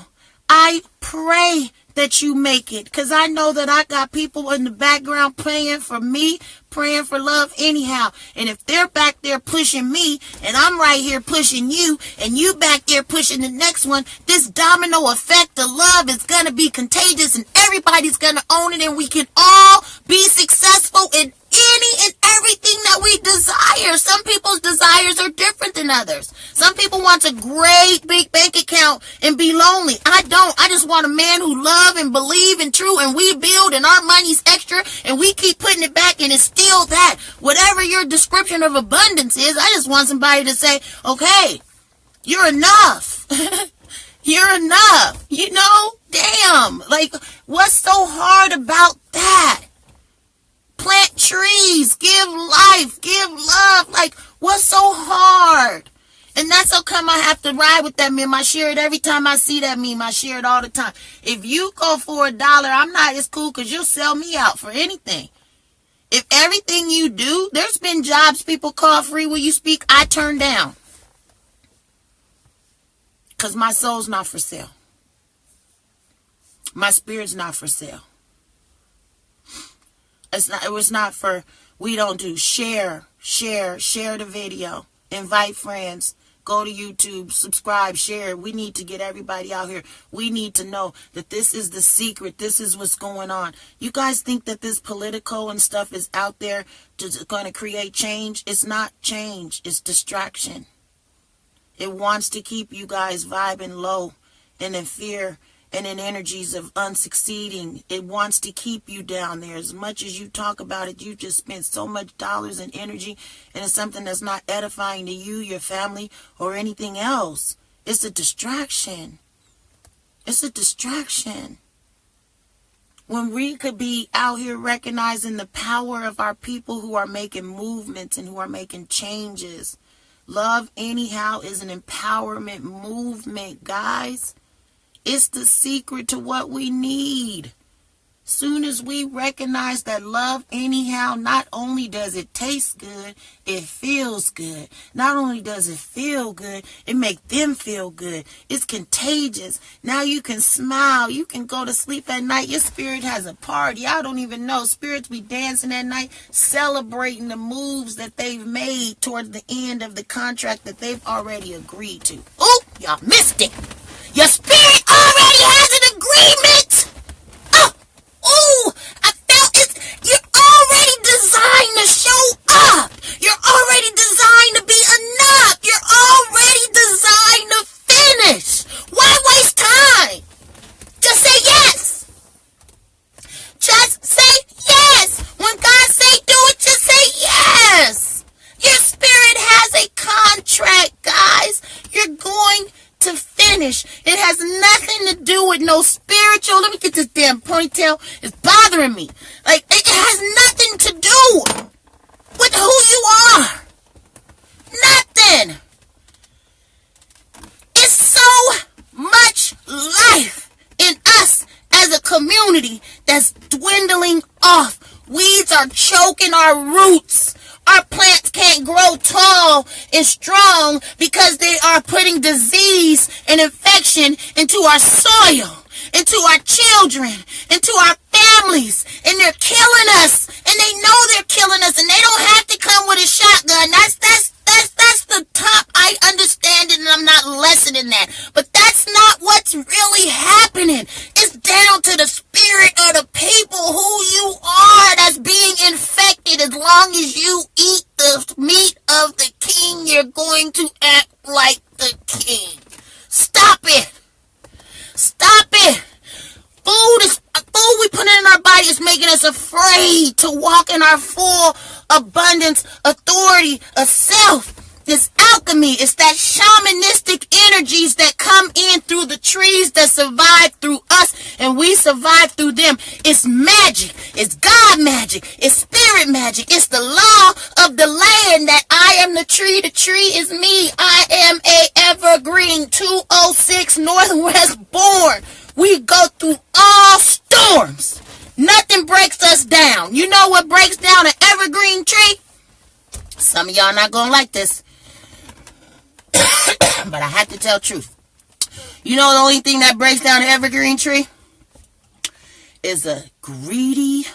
I pray that you make it, because I know that I got people in the background praying for me, praying for love anyhow. And if they're back there pushing me and I'm right here pushing you and you back there pushing the next one, this domino effect of love is going to be contagious and everybody's going to own it, and we can all be successful in any and everything that we desire. Some people's desires are different than others. Some people want a great big bank account and be lonely. I don't. I just want a man who love and believe and true, and we build and our money's extra and we keep putting it back and it's still that. Whatever your description of abundance is, I just want somebody to say, okay, you're enough. You're enough. You know? Damn. Like, what's so hard about that? Plant trees, give life, give love. Like, what's so hard? And that's how come I have to ride with that meme. I share it every time I see that meme. I share it all the time. If you go for $1, I'm not as cool because you'll sell me out for anything. If everything you do, there's been jobs people call free will you speak, I turn down. Because my soul's not for sale. My spirit's not for sale. It was not for, we don't do share the video, invite friends, go to YouTube, subscribe, share. We need to get everybody out here. We need to know that this is the secret. This is what's going on. You guys think that this political and stuff is out there going to create change? It's not change. It's distraction. It wants to keep you guys vibing low and in fear and in energies of unsucceeding. It wants to keep you down there. As much as you talk about it, you just spent so much dollars and energy, and it's something that's not edifying to you, your family, or anything else. It's a distraction. It's a distraction. When we could be out here recognizing the power of our people who are making movements and who are making changes. Love Anyhow is an empowerment movement, guys. It's the secret to what we need. Soon as we recognize that love anyhow, not only does it taste good, it feels good. Not only does it feel good, it makes them feel good. It's contagious. Now you can smile. You can go to sleep at night. Your spirit has a party. I don't even know. Spirits be dancing at night, celebrating the moves that they've made towards the end of the contract that they've already agreed to. Oh, y'all missed it. Your spirit already has an agreement. Oh, I felt it. You're already designed to show up. You're already designed to be enough. You're already designed to finish. Why waste time? Just say yes. Just say yes. When God say do it, just say yes. Your spirit has a contract, guys. You're going to finish. It has nothing to do with no spiritual. Let me get this damn ponytail. It's bothering me. Like, it has nothing to do with who you are. Nothing. It's so much life in us as a community that's dwindling off. Weeds are choking our roots. Our plants can't grow tall and strong because they are putting disease and infection into our soil, into our children, into our families, and they're killing us, and they know they're killing us, and they don't have to come with a shotgun. That's the top. I understand it, and I'm not lessening that, but that's not what's really happening. It's down to the spirit of the people who you are that's being infected. As long as you eat the meat of the king, you're going to act like the king. Stop it. Stop it. Food we put in our body is making us afraid to walk in our full abundance, authority of self. This alchemy is that shamanistic energies that come in through the trees that survive through us and we survive through them. It's magic. It's God magic. It's spirit magic. It's the law of the land that I am the tree is me. I am a evergreen 206 Northwest born. We go through all storms. Nothing breaks us down. You know what breaks down an evergreen tree? Some of y'all not gonna like this. But I have to tell truth. You know the only thing that breaks down an evergreen tree? is a greedy,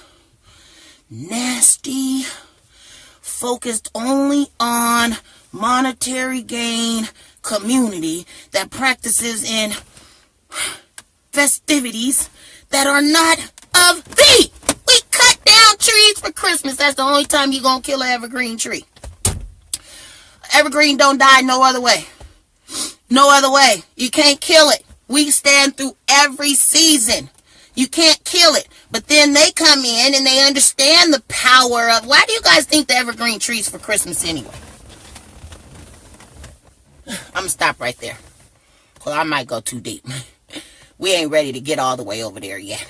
nasty, focused only on monetary gain community that practices in festivities that are not of thee. We cut down trees for Christmas. That's the only time you're going to kill an evergreen tree. Evergreen don't die no other way. No other way. You can't kill it. We stand through every season. You can't kill it. But then they come in and they understand the power of... Why do you guys think the evergreen trees for Christmas anyway? I'm going to stop right there. Well, I might go too deep. We ain't ready to get all the way over there yet.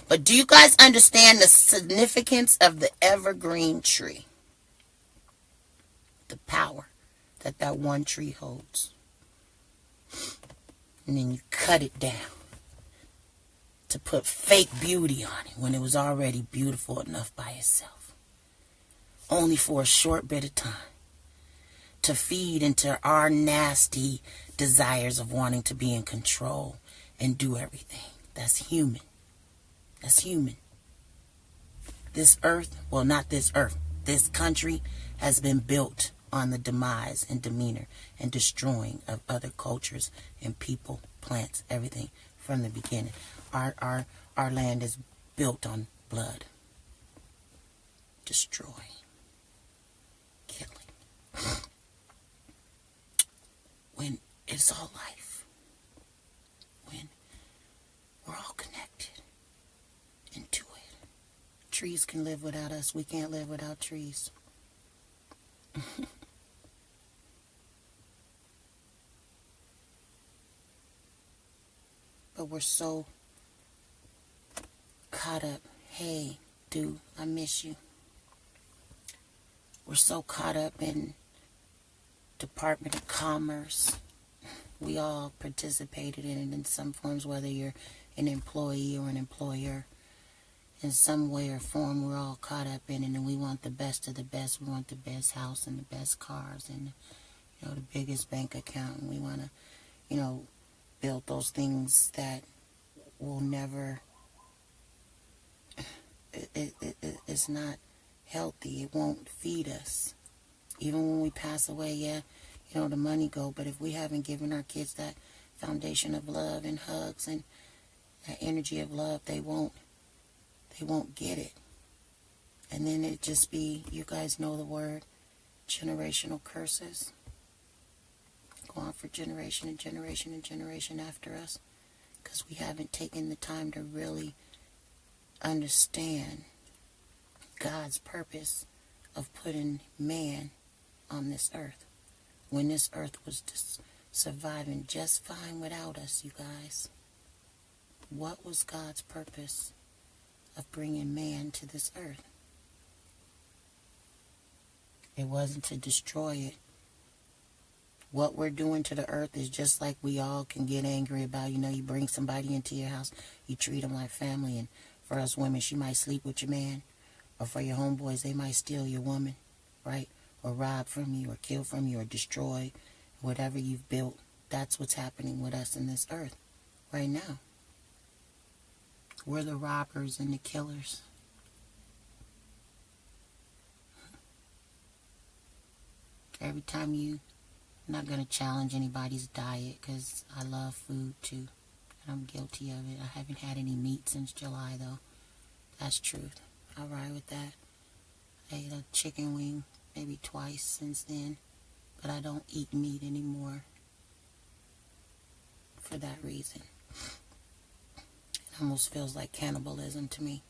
But do you guys understand the significance of the evergreen tree? The power that one tree holds. And then you cut it down to put fake beauty on it when it was already beautiful enough by itself. Only for a short bit of time. To feed into our nasty desires of wanting to be in control and do everything. That's human. That's human. This earth, well, not this earth, this country has been built on the demise and demeanor and destroying of other cultures and people, plants, everything from the beginning. Our land is built on blood. Destroying. Killing. When it's all life. When we're all connected into it. Trees can live without us. We can't live without trees. But we're so caught up. Hey, dude, I miss you. We're so caught up in Department of Commerce. We all participated in it in some forms, whether you're an employee or an employer. In some way or form, we're all caught up in it, and we want the best of the best. We want the best house and the best cars and, the biggest bank account. And we want to, build those things that will never... It's not healthy. It won't feed us. Even when we pass away, yeah, the money go. But if we haven't given our kids that foundation of love and hugs and that energy of love, they won't get it. And then it just be, you guys know the word, generational curses. Go on for generation and generation and generation after us. Because we haven't taken the time to really understand God's purpose of putting man on this earth. When this earth was just surviving just fine without us, you guys. What was God's purpose of bringing man to this earth? It wasn't to destroy it. What we're doing to the earth is just like we all can get angry about. You bring somebody into your house, you treat them like family. And for us women, she might sleep with your man. Or for your homeboys, they might steal your woman, right? Or rob from you, or kill from you, or destroy whatever you've built. That's what's happening with us in this earth right now. We're the robbers and the killers. Every time I'm not going to challenge anybody's diet because I love food too. And I'm guilty of it. I haven't had any meat since July though. That's truth. I'll ride with that. I ate a chicken wing maybe twice since then. But I don't eat meat anymore for that reason. It almost feels like cannibalism to me.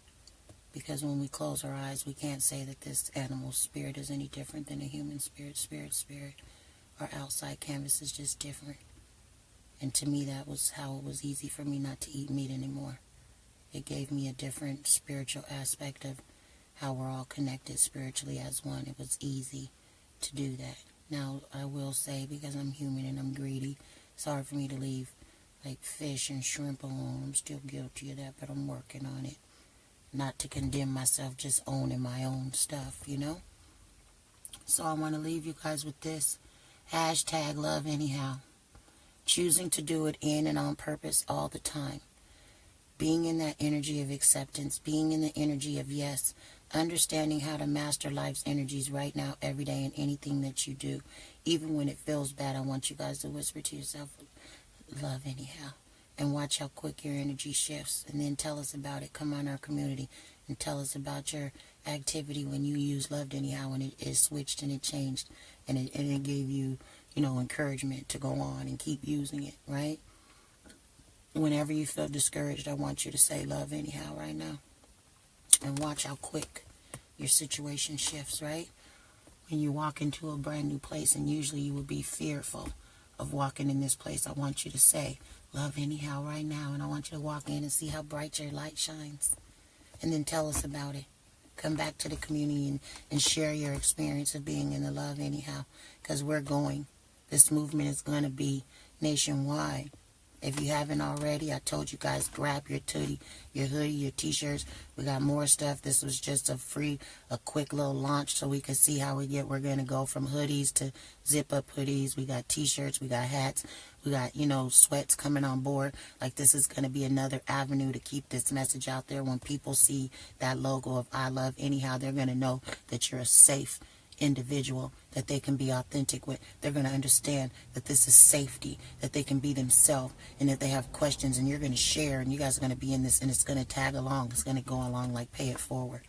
Because when we close our eyes, we can't say that this animal spirit is any different than a human spirit. Our outside canvas is just different. And to me, that was how it was easy for me not to eat meat anymore. It gave me a different spiritual aspect of how we're all connected spiritually as one. It was easy to do that. Now, I will say, because I'm human and I'm greedy, it's hard for me to leave like fish and shrimp alone. I'm still guilty of that, but I'm working on it. Not to condemn myself, just owning my own stuff, So I want to leave you guys with this. Hashtag loveanyhow. Choosing to do it in and on purpose all the time. being in that energy of acceptance, being in the energy of yes, understanding how to master life's energies right now, every day, in anything that you do. Even when it feels bad, I want you guys to whisper to yourself, love anyhow. And watch how quick your energy shifts. And then tell us about it. Come on our community and tell us about your activity when you use loved anyhow, and it switched and it changed. And it gave you, encouragement to go on and keep using it, right? Whenever you feel discouraged, I want you to say love anyhow right now. And watch how quick your situation shifts, right? When you walk into a brand new place, and usually you would be fearful of walking in this place, I want you to say love anyhow right now. And I want you to walk in and see how bright your light shines. And then tell us about it. Come back to the community and share your experience of being in the love anyhow. Because we're going. This movement is going to be nationwide. If you haven't already, I told you guys, grab your hoodie, your t-shirts. We got more stuff. This was just a quick little launch so we could see how we're going to go from hoodies to zip-up hoodies. We got t-shirts. We got hats. We got, sweats coming on board. Like, this is going to be another avenue to keep this message out there. When people see that logo of I Love Anyhow, they're going to know that you're a safe individual that they can be authentic with. They're going to understand that this is safety, that they can be themselves, and if they have questions, and you're going to share, and you guys are going to be in this, and it's going to tag along. It's going to go along like pay it forward.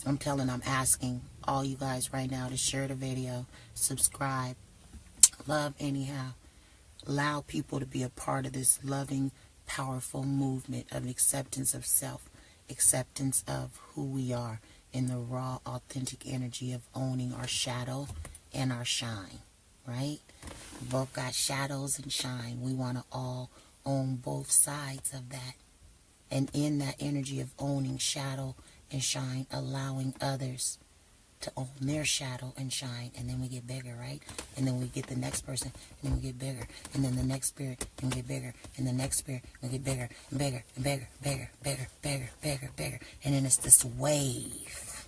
I'm asking all you guys right now to share the video, subscribe, love anyhow. Allow people to be a part of this loving, powerful movement of acceptance of self, acceptance of who we are, in the raw, authentic energy of owning our shadow and our shine, right? We both got shadows and shine. We want to all own both sides of that. And in that energy of owning shadow and shine, allowing others to own their shadow and shine, and then we get bigger, right? And then we get the next person, and then we get bigger, and then the next spirit, and we get bigger, and the next spirit, and we get bigger, and bigger, and bigger, bigger, bigger, bigger, bigger, bigger, and then it's this wave,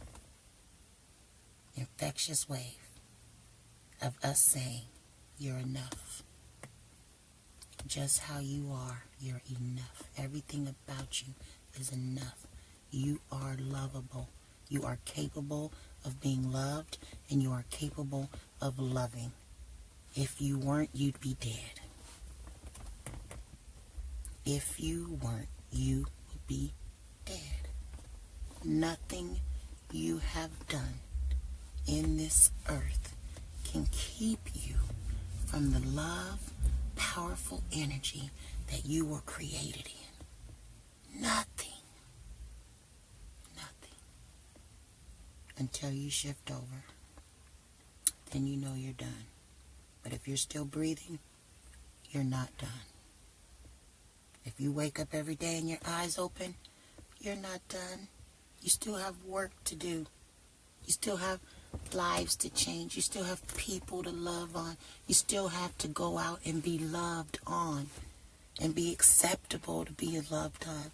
infectious wave of us saying, you're enough. Just how you are, you're enough. Everything about you is enough. You are lovable. You are capable of being loved, and you are capable of loving. If you weren't, you'd be dead. If you weren't, you would be dead. Nothing you have done in this earth can keep you from the love, powerful energy that you were created in. Nothing. Until you shift over, then you know you're done. But if you're still breathing, you're not done. If you wake up every day and your eyes open, you're not done. You still have work to do. You still have lives to change. You still have people to love on. You still have to go out and be loved on and be acceptable to be loved on.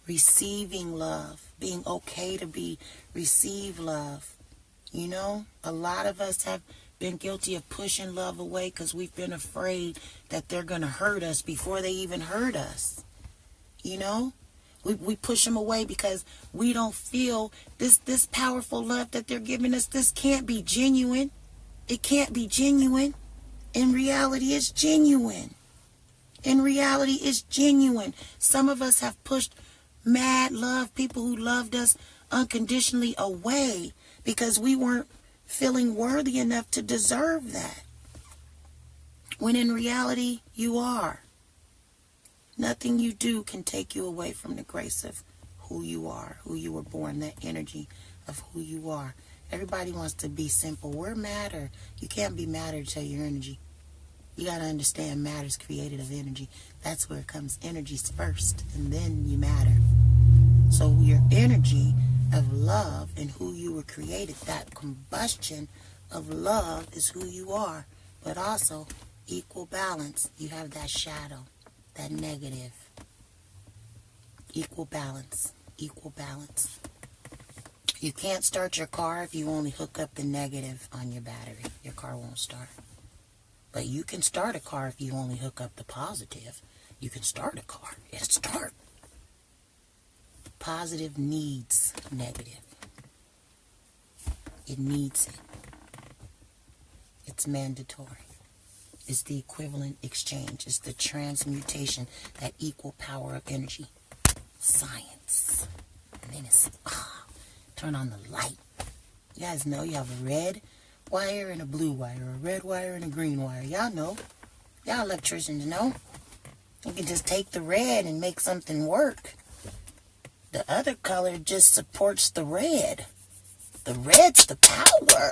Receiving love, being okay to receive love. A lot of us have been guilty of pushing love away because we've been afraid that they're going to hurt us before they even hurt us. We push them away because we don't feel this powerful love that they're giving us. This can't be genuine. It can't be genuine. In reality, it's genuine. In reality, it's genuine. Some of us have pushed mad love, people who loved us unconditionally, away because we weren't feeling worthy enough to deserve that. When in reality, you are. Nothing you do can take you away from the grace of who you are, who you were born, that energy of who you are. Everybody wants to be simple. We're matter. You can't be matter to your energy. You got to understand matter's created of energy. That's where it comes. Energy's first, and then you matter. So your energy of love and who you were created, that combustion of love is who you are. But also, equal balance. You have that shadow, that negative. Equal balance. Equal balance. You can't start your car if you only hook up the negative on your battery. Your car won't start. But you can start a car if you only hook up the positive. You can start a car. It'll start. Positive needs negative. It needs it. It's mandatory. It's the equivalent exchange. It's the transmutation, that equal power of energy. Science. And then it's, turn on the light. You guys know you have a red wire and a blue wire, a red wire and a green wire. Y'all know. Y'all electricians know. You can just take the red and make something work. The other color just supports the red. The red's the power.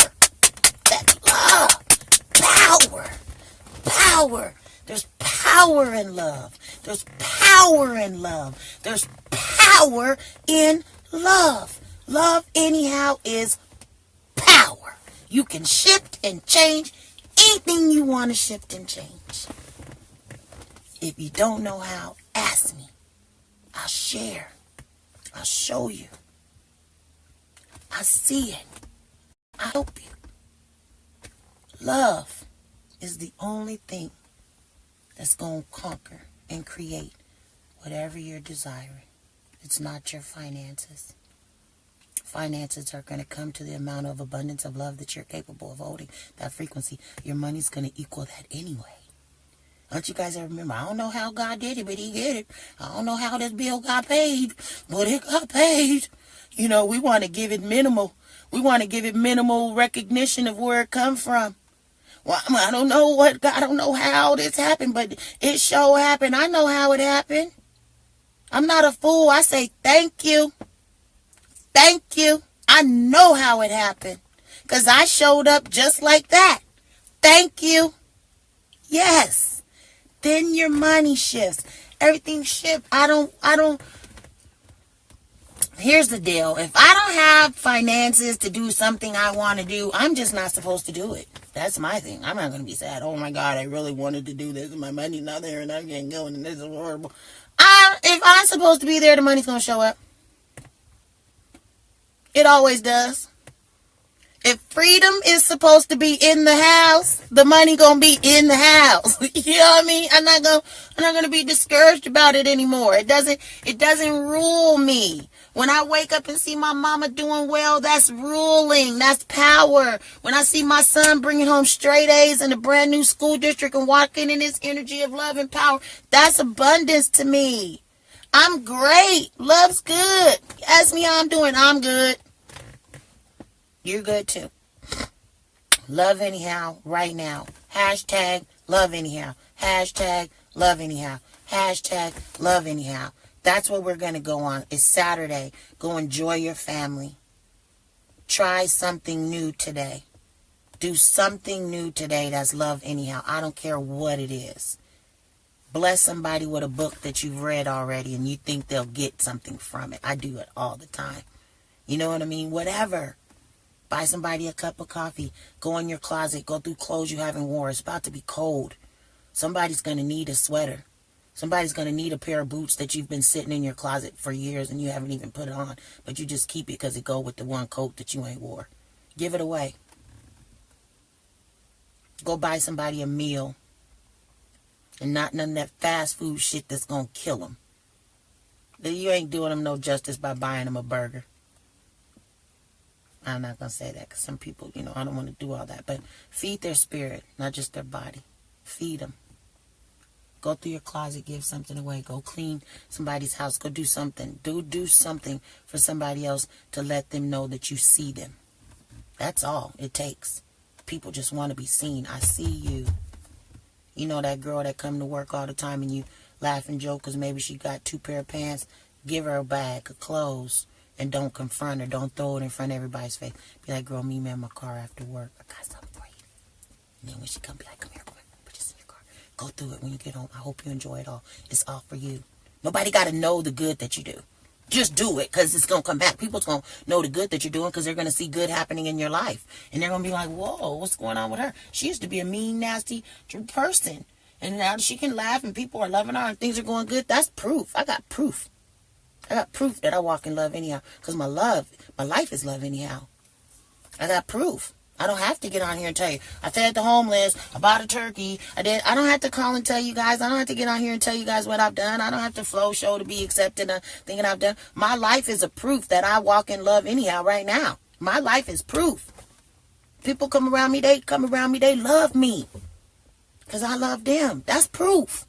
That love. Power. Power. There's power in love. There's power in love. There's power in love. Love anyhow is power. You can shift and change anything you want to shift and change. If you don't know how, ask me. I'll share. I'll show you. I see it. I help you. Love is the only thing that's going to conquer and create whatever you're desiring. It's not your finances. Finances are going to come to the amount of abundance of love that you're capable of holding. That frequency, your money's going to equal that anyway. Don't you guys ever remember? I don't know how God did it, but he did it. I don't know how this bill got paid, but it got paid. You know, we want to give it minimal. We want to give it minimal recognition of where it come from. Well, I don't know I don't know how this happened, but it sure happened. I know how it happened. I'm not a fool. I say thank you. Thank you. I know how it happened. Because I showed up just like that. Thank you. Yes. Then your money shifts. Everything shifts. Here's the deal. If I don't have finances to do something I want to do, I'm just not supposed to do it. That's my thing. I'm not going to be sad. Oh my God, I really wanted to do this and my money's not there and I can't go and this is horrible. If I'm supposed to be there, the money's going to show up. It always does. If freedom is supposed to be in the house, the money gonna be in the house. You know what I mean? I'm not gonna be discouraged about it anymore. It doesn't rule me. When I wake up and see my mama doing well, that's ruling. That's power. When I see my son bringing home straight A's in a brand new school district and walking in his energy of love and power, that's abundance to me. I'm great. Love's good. Ask me how I'm doing. I'm good. You're good too. Love anyhow right now. Hashtag love anyhow. Hashtag love anyhow. Hashtag love anyhow. That's what we're going to go on. It's Saturday. Go enjoy your family. Try something new today. Do something new today that's love anyhow. I don't care what it is. Bless somebody with a book that you've read already and you think they'll get something from it. I do it all the time. You know what I mean? Whatever. Buy somebody a cup of coffee. Go in your closet. Go through clothes you haven't worn. It's about to be cold. Somebody's going to need a sweater. Somebody's going to need a pair of boots that you've been sitting in your closet for years and you haven't even put it on. But you just keep it because it go with the one coat that you ain't wore. Give it away. Go buy somebody a meal. And not none of that fast food shit that's going to kill them. You ain't doing them no justice by buying them a burger. I'm not going to say that because some people, I don't want to do all that. But feed their spirit, not just their body. Feed them. Go through your closet, give something away. Go clean somebody's house. Go do something. Do something for somebody else to let them know that you see them. That's all it takes. People just want to be seen. I see you. You know that girl that come to work all the time and you laugh and joke because maybe she got 2 pair of pants. Give her a bag of clothes. And don't confront her. Don't throw it in front of everybody's face. Be like, girl, meet me in my car after work. I got something for you. And then when she come, be like, come here. Put this in your car. Go through it when you get home. I hope you enjoy it all. It's all for you. Nobody got to know the good that you do. Just do it because it's going to come back. People's going to know the good that you're doing because they're going to see good happening in your life. And they're going to be like, whoa, what's going on with her? She used to be a mean, nasty person. And now she can laugh and people are loving her and things are going good. That's proof. I got proof. I got proof that I walk in love anyhow. Because my life is love anyhow. I got proof. I don't have to get on here and tell you. I fed the homeless. I bought a turkey. I don't have to call and tell you guys. I don't have to get on here and tell you guys what I've done. I don't have to flow show to be accepted thinking I've done. My life is a proof that I walk in love anyhow right now. My life is proof. People come around me. They love me. Because I love them. That's proof.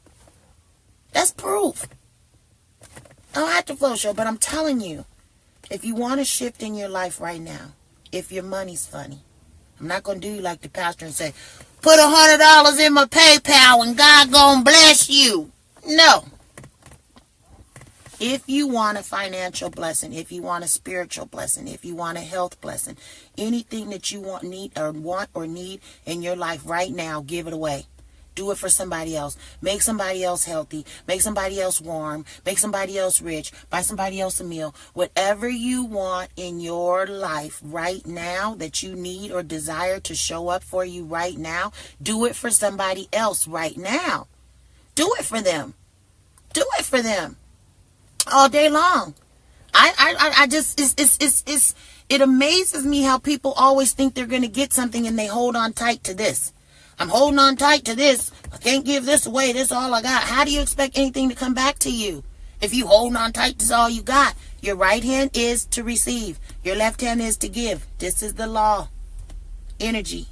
That's proof. I don't have to flow show, but I'm telling you, if you want to shift in your life right now, if your money's funny, I'm not going to do you like the pastor and say, put $100 in my PayPal and God gonna bless you. No. If you want a financial blessing, if you want a spiritual blessing, if you want a health blessing, anything that you want or need in your life right now, give it away. Do it for somebody else. Make somebody else healthy. Make somebody else warm. Make somebody else rich. Buy somebody else a meal. Whatever you want in your life right now that you need or desire to show up for you right now, do it for somebody else right now. Do it for them. Do it for them. All day long. It amazes me how people always think they're going to get something and they hold on tight to this. I'm holding on tight to this. I can't give this away. This is all I got. How do you expect anything to come back to you? If you holding on tight, this is all you got. Your right hand is to receive. Your left hand is to give. This is the law. Energy.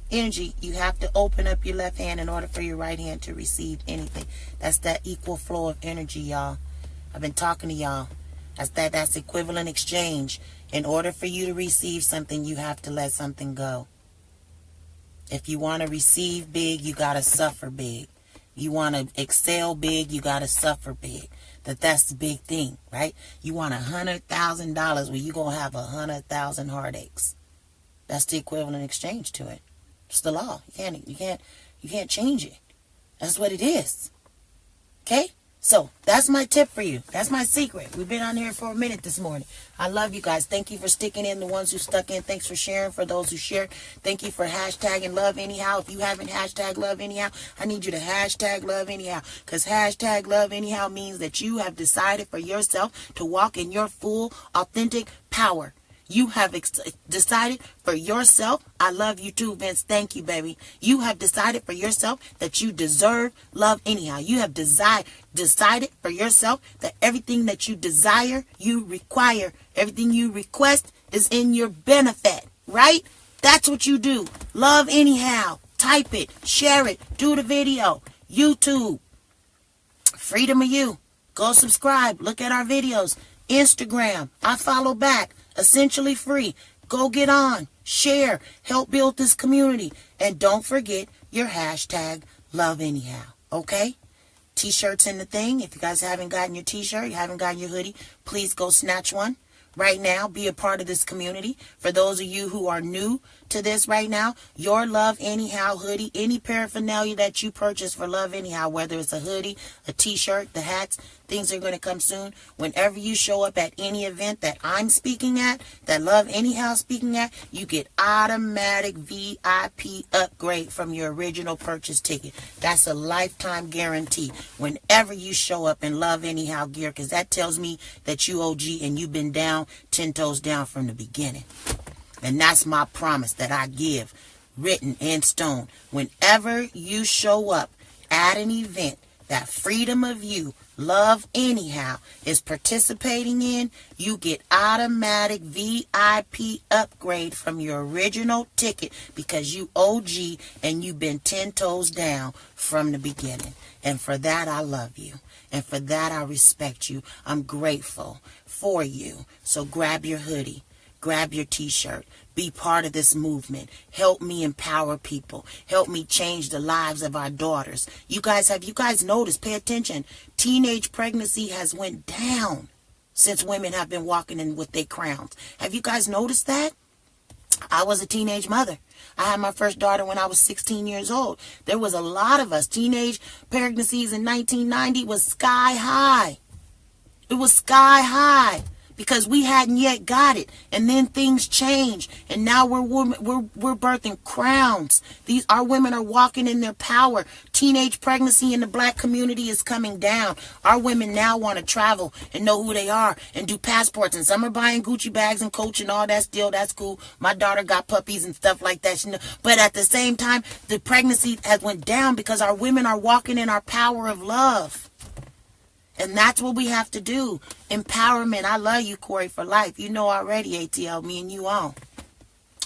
Energy. You have to open up your left hand in order for your right hand to receive anything. That's that equal flow of energy, y'all. I've been talking to y'all. That's equivalent exchange. In order for you to receive something, you have to let something go. If you want to receive big, you got to suffer big. You want to excel big, you got to suffer big. That's the big thing, right? You want $100,000, well, you're going to have 100,000 heartaches. That's the equivalent exchange to it. It's the law. You can't change it. That's what it is. Okay? So that's my tip for you. That's my secret. We've been on here for a minute this morning. I love you guys. Thank you for sticking in. The ones who stuck in, thanks for sharing. For those who shared, thank you for hashtagging love anyhow. If you haven't hashtag love anyhow, I need you to hashtag love anyhow. Because hashtag love anyhow means that you have decided for yourself to walk in your full, authentic power. You have decided for yourself. I love you too, Vince. Thank you, baby. You have decided for yourself that you deserve love anyhow. You have decided for yourself that everything that you desire, you require. Everything you request is in your benefit, right? That's what you do. Love anyhow. Type it. Share it. Do the video. YouTube. Freedom of you. Go subscribe. Look at our videos. Instagram. I follow back. Essentially free. Go get on. Share. Help build this community. And don't forget your hashtag love anyhow. Okay? T-shirts in the thing. If you guys haven't gotten your t-shirt, you haven't gotten your hoodie, please go snatch one right now. Be a part of this community. For those of you who are new to this right now, your Love Anyhow hoodie, any paraphernalia that you purchase for Love Anyhow, whether it's a hoodie, a t-shirt, the hats, things are going to come soon. Whenever you show up at any event that I'm speaking at, that Love Anyhow speaking at, you get automatic VIP upgrade from your original purchase ticket. That's a lifetime guarantee whenever you show up in Love Anyhow gear, because that tells me that you OG and you've been down 10 toes down from the beginning. And that's my promise that I give, written in stone. Whenever you show up at an event that Freedom of You, Love Anyhow, is participating in, you get automatic VIP upgrade from your original ticket because you OG and you've been 10 toes down from the beginning. And for that, I love you. And for that, I respect you. I'm grateful for you. So grab your hoodie. Grab your t-shirt. Be part of this movement. Help me empower people. Help me change the lives of our daughters. Have you guys noticed? Pay attention. Teenage pregnancy has went down since women have been walking in with their crowns. Have you guys noticed that? I was a teenage mother. I had my first daughter when I was 16 years old. There was a lot of us. Teenage pregnancies in 1990 was sky high. It was sky high. because we hadn't yet got it. And then things change. And now we're birthing crowns. Our women are walking in their power. Teenage pregnancy in the black community is coming down. Our women now want to travel and know who they are and do passports. And some are buying Gucci bags and Coach and all that still. That's cool. My daughter got puppies and stuff like that. But at the same time, the pregnancy has went down because our women are walking in our power of love. And that's what we have to do. Empowerment. I love you, Corey, for life. You know already, ATL, me and you on.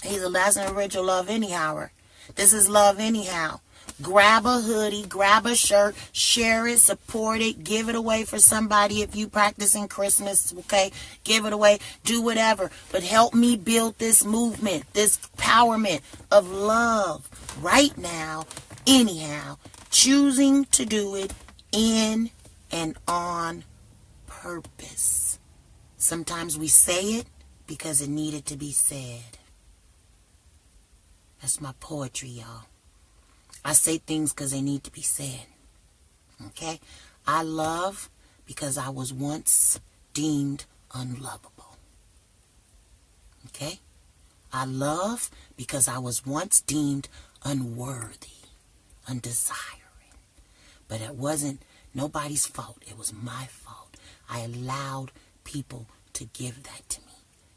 He's a last and original Love Anyhower. This is Love Anyhow. Grab a hoodie, grab a shirt, share it, support it, give it away for somebody if you practicing Christmas, okay? Give it away, do whatever. But help me build this movement, this empowerment of love right now, anyhow. Choosing to do it in and on purpose. Sometimes we say it because it needed to be said. That's my poetry, y'all. I say things because they need to be said. Okay? I love because I was once deemed unlovable. Okay? I love because I was once deemed unworthy, undesiring. But it wasn't nobody's fault. It was my fault. I allowed people to give that to me.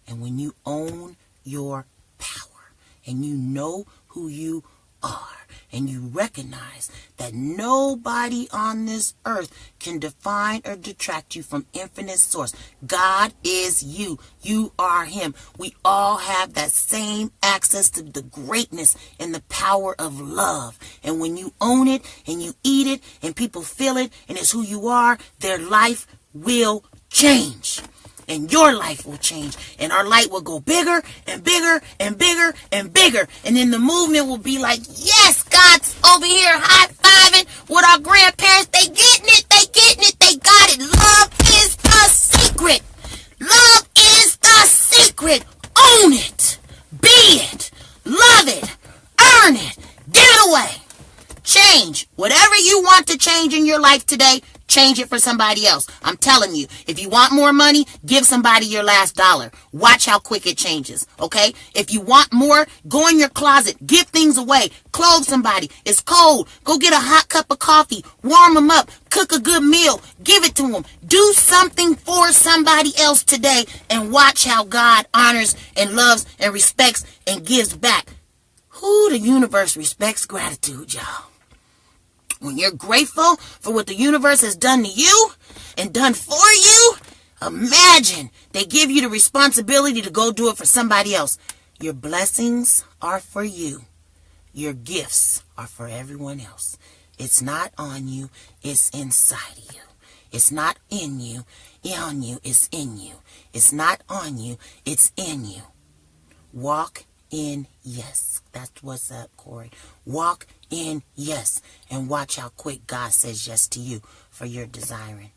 And when you own your power and you know who you are and you recognize that nobody on this earth can define or detract you from infinite source. God is you. You are him. We all have that same access to the greatness and the power of love. And when you own it and you eat it and people feel it and it's who you are, their life will change. And your life will change. And our light will go bigger and bigger and bigger and bigger. And then the movement will be like, yes, God's over here high-fiving with our grandparents. They getting it. They getting it. They got it. Love is the secret. Love is the secret. Own it. Be it. Love it. Earn it. Give it away. Change. Whatever you want to change in your life today, change it for somebody else. I'm telling you, if you want more money, give somebody your last dollar. Watch how quick it changes, okay? If you want more, go in your closet. Give things away. Clothe somebody. It's cold. Go get a hot cup of coffee. Warm them up. Cook a good meal. Give it to them. Do something for somebody else today and watch how God honors and loves and respects and gives back. Who the universe respects gratitude, y'all. When you're grateful for what the universe has done to you and done for you, imagine they give you the responsibility to go do it for somebody else. Your blessings are for you. Your gifts are for everyone else. It's not on you. It's inside of you. It's not in you. On you. It's in you. It's not on you. It's in you. Walk in yes. That's what's up, Corey. Walk in yes. And watch how quick God says yes to you for your desiring.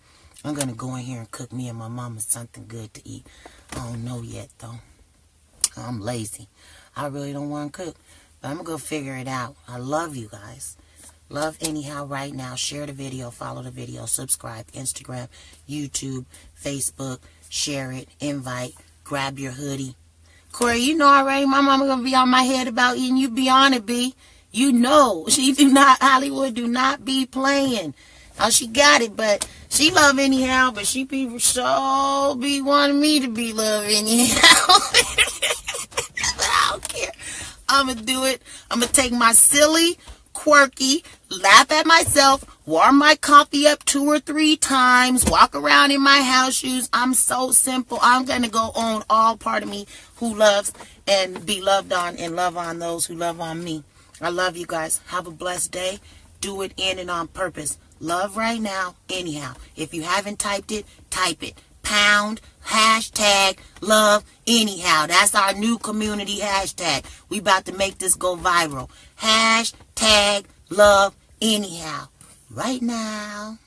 I'm going to go in here and cook me and my mama something good to eat. I don't know yet, though. I'm lazy. I really don't want to cook. But I'm going to go figure it out. I love you guys. Love anyhow right now. Share the video. Follow the video. Subscribe. Instagram, YouTube, Facebook. Share it. Invite. Grab your hoodie. Corey, you know already my mama going to be on my head about eating. You be on it, B. You know. She do not, Hollywood do not be playing. Oh, she got it, but she love anyhow, but she be wanting me to be love anyhow. I don't care. I'm going to do it. I'm going to take my silly, quirky, laugh at myself, warm my coffee up 2 or 3 times, walk around in my house shoes. I'm so simple. I'm going to go on all part of me who loves and be loved on and love on those who love on me. I love you guys. Have a blessed day. Do it in and on purpose. Love right now, anyhow. If you haven't typed it, type it. Pound, hashtag, love, anyhow. That's our new community hashtag. We about to make this go viral. Hashtag, love, anyhow. Right now.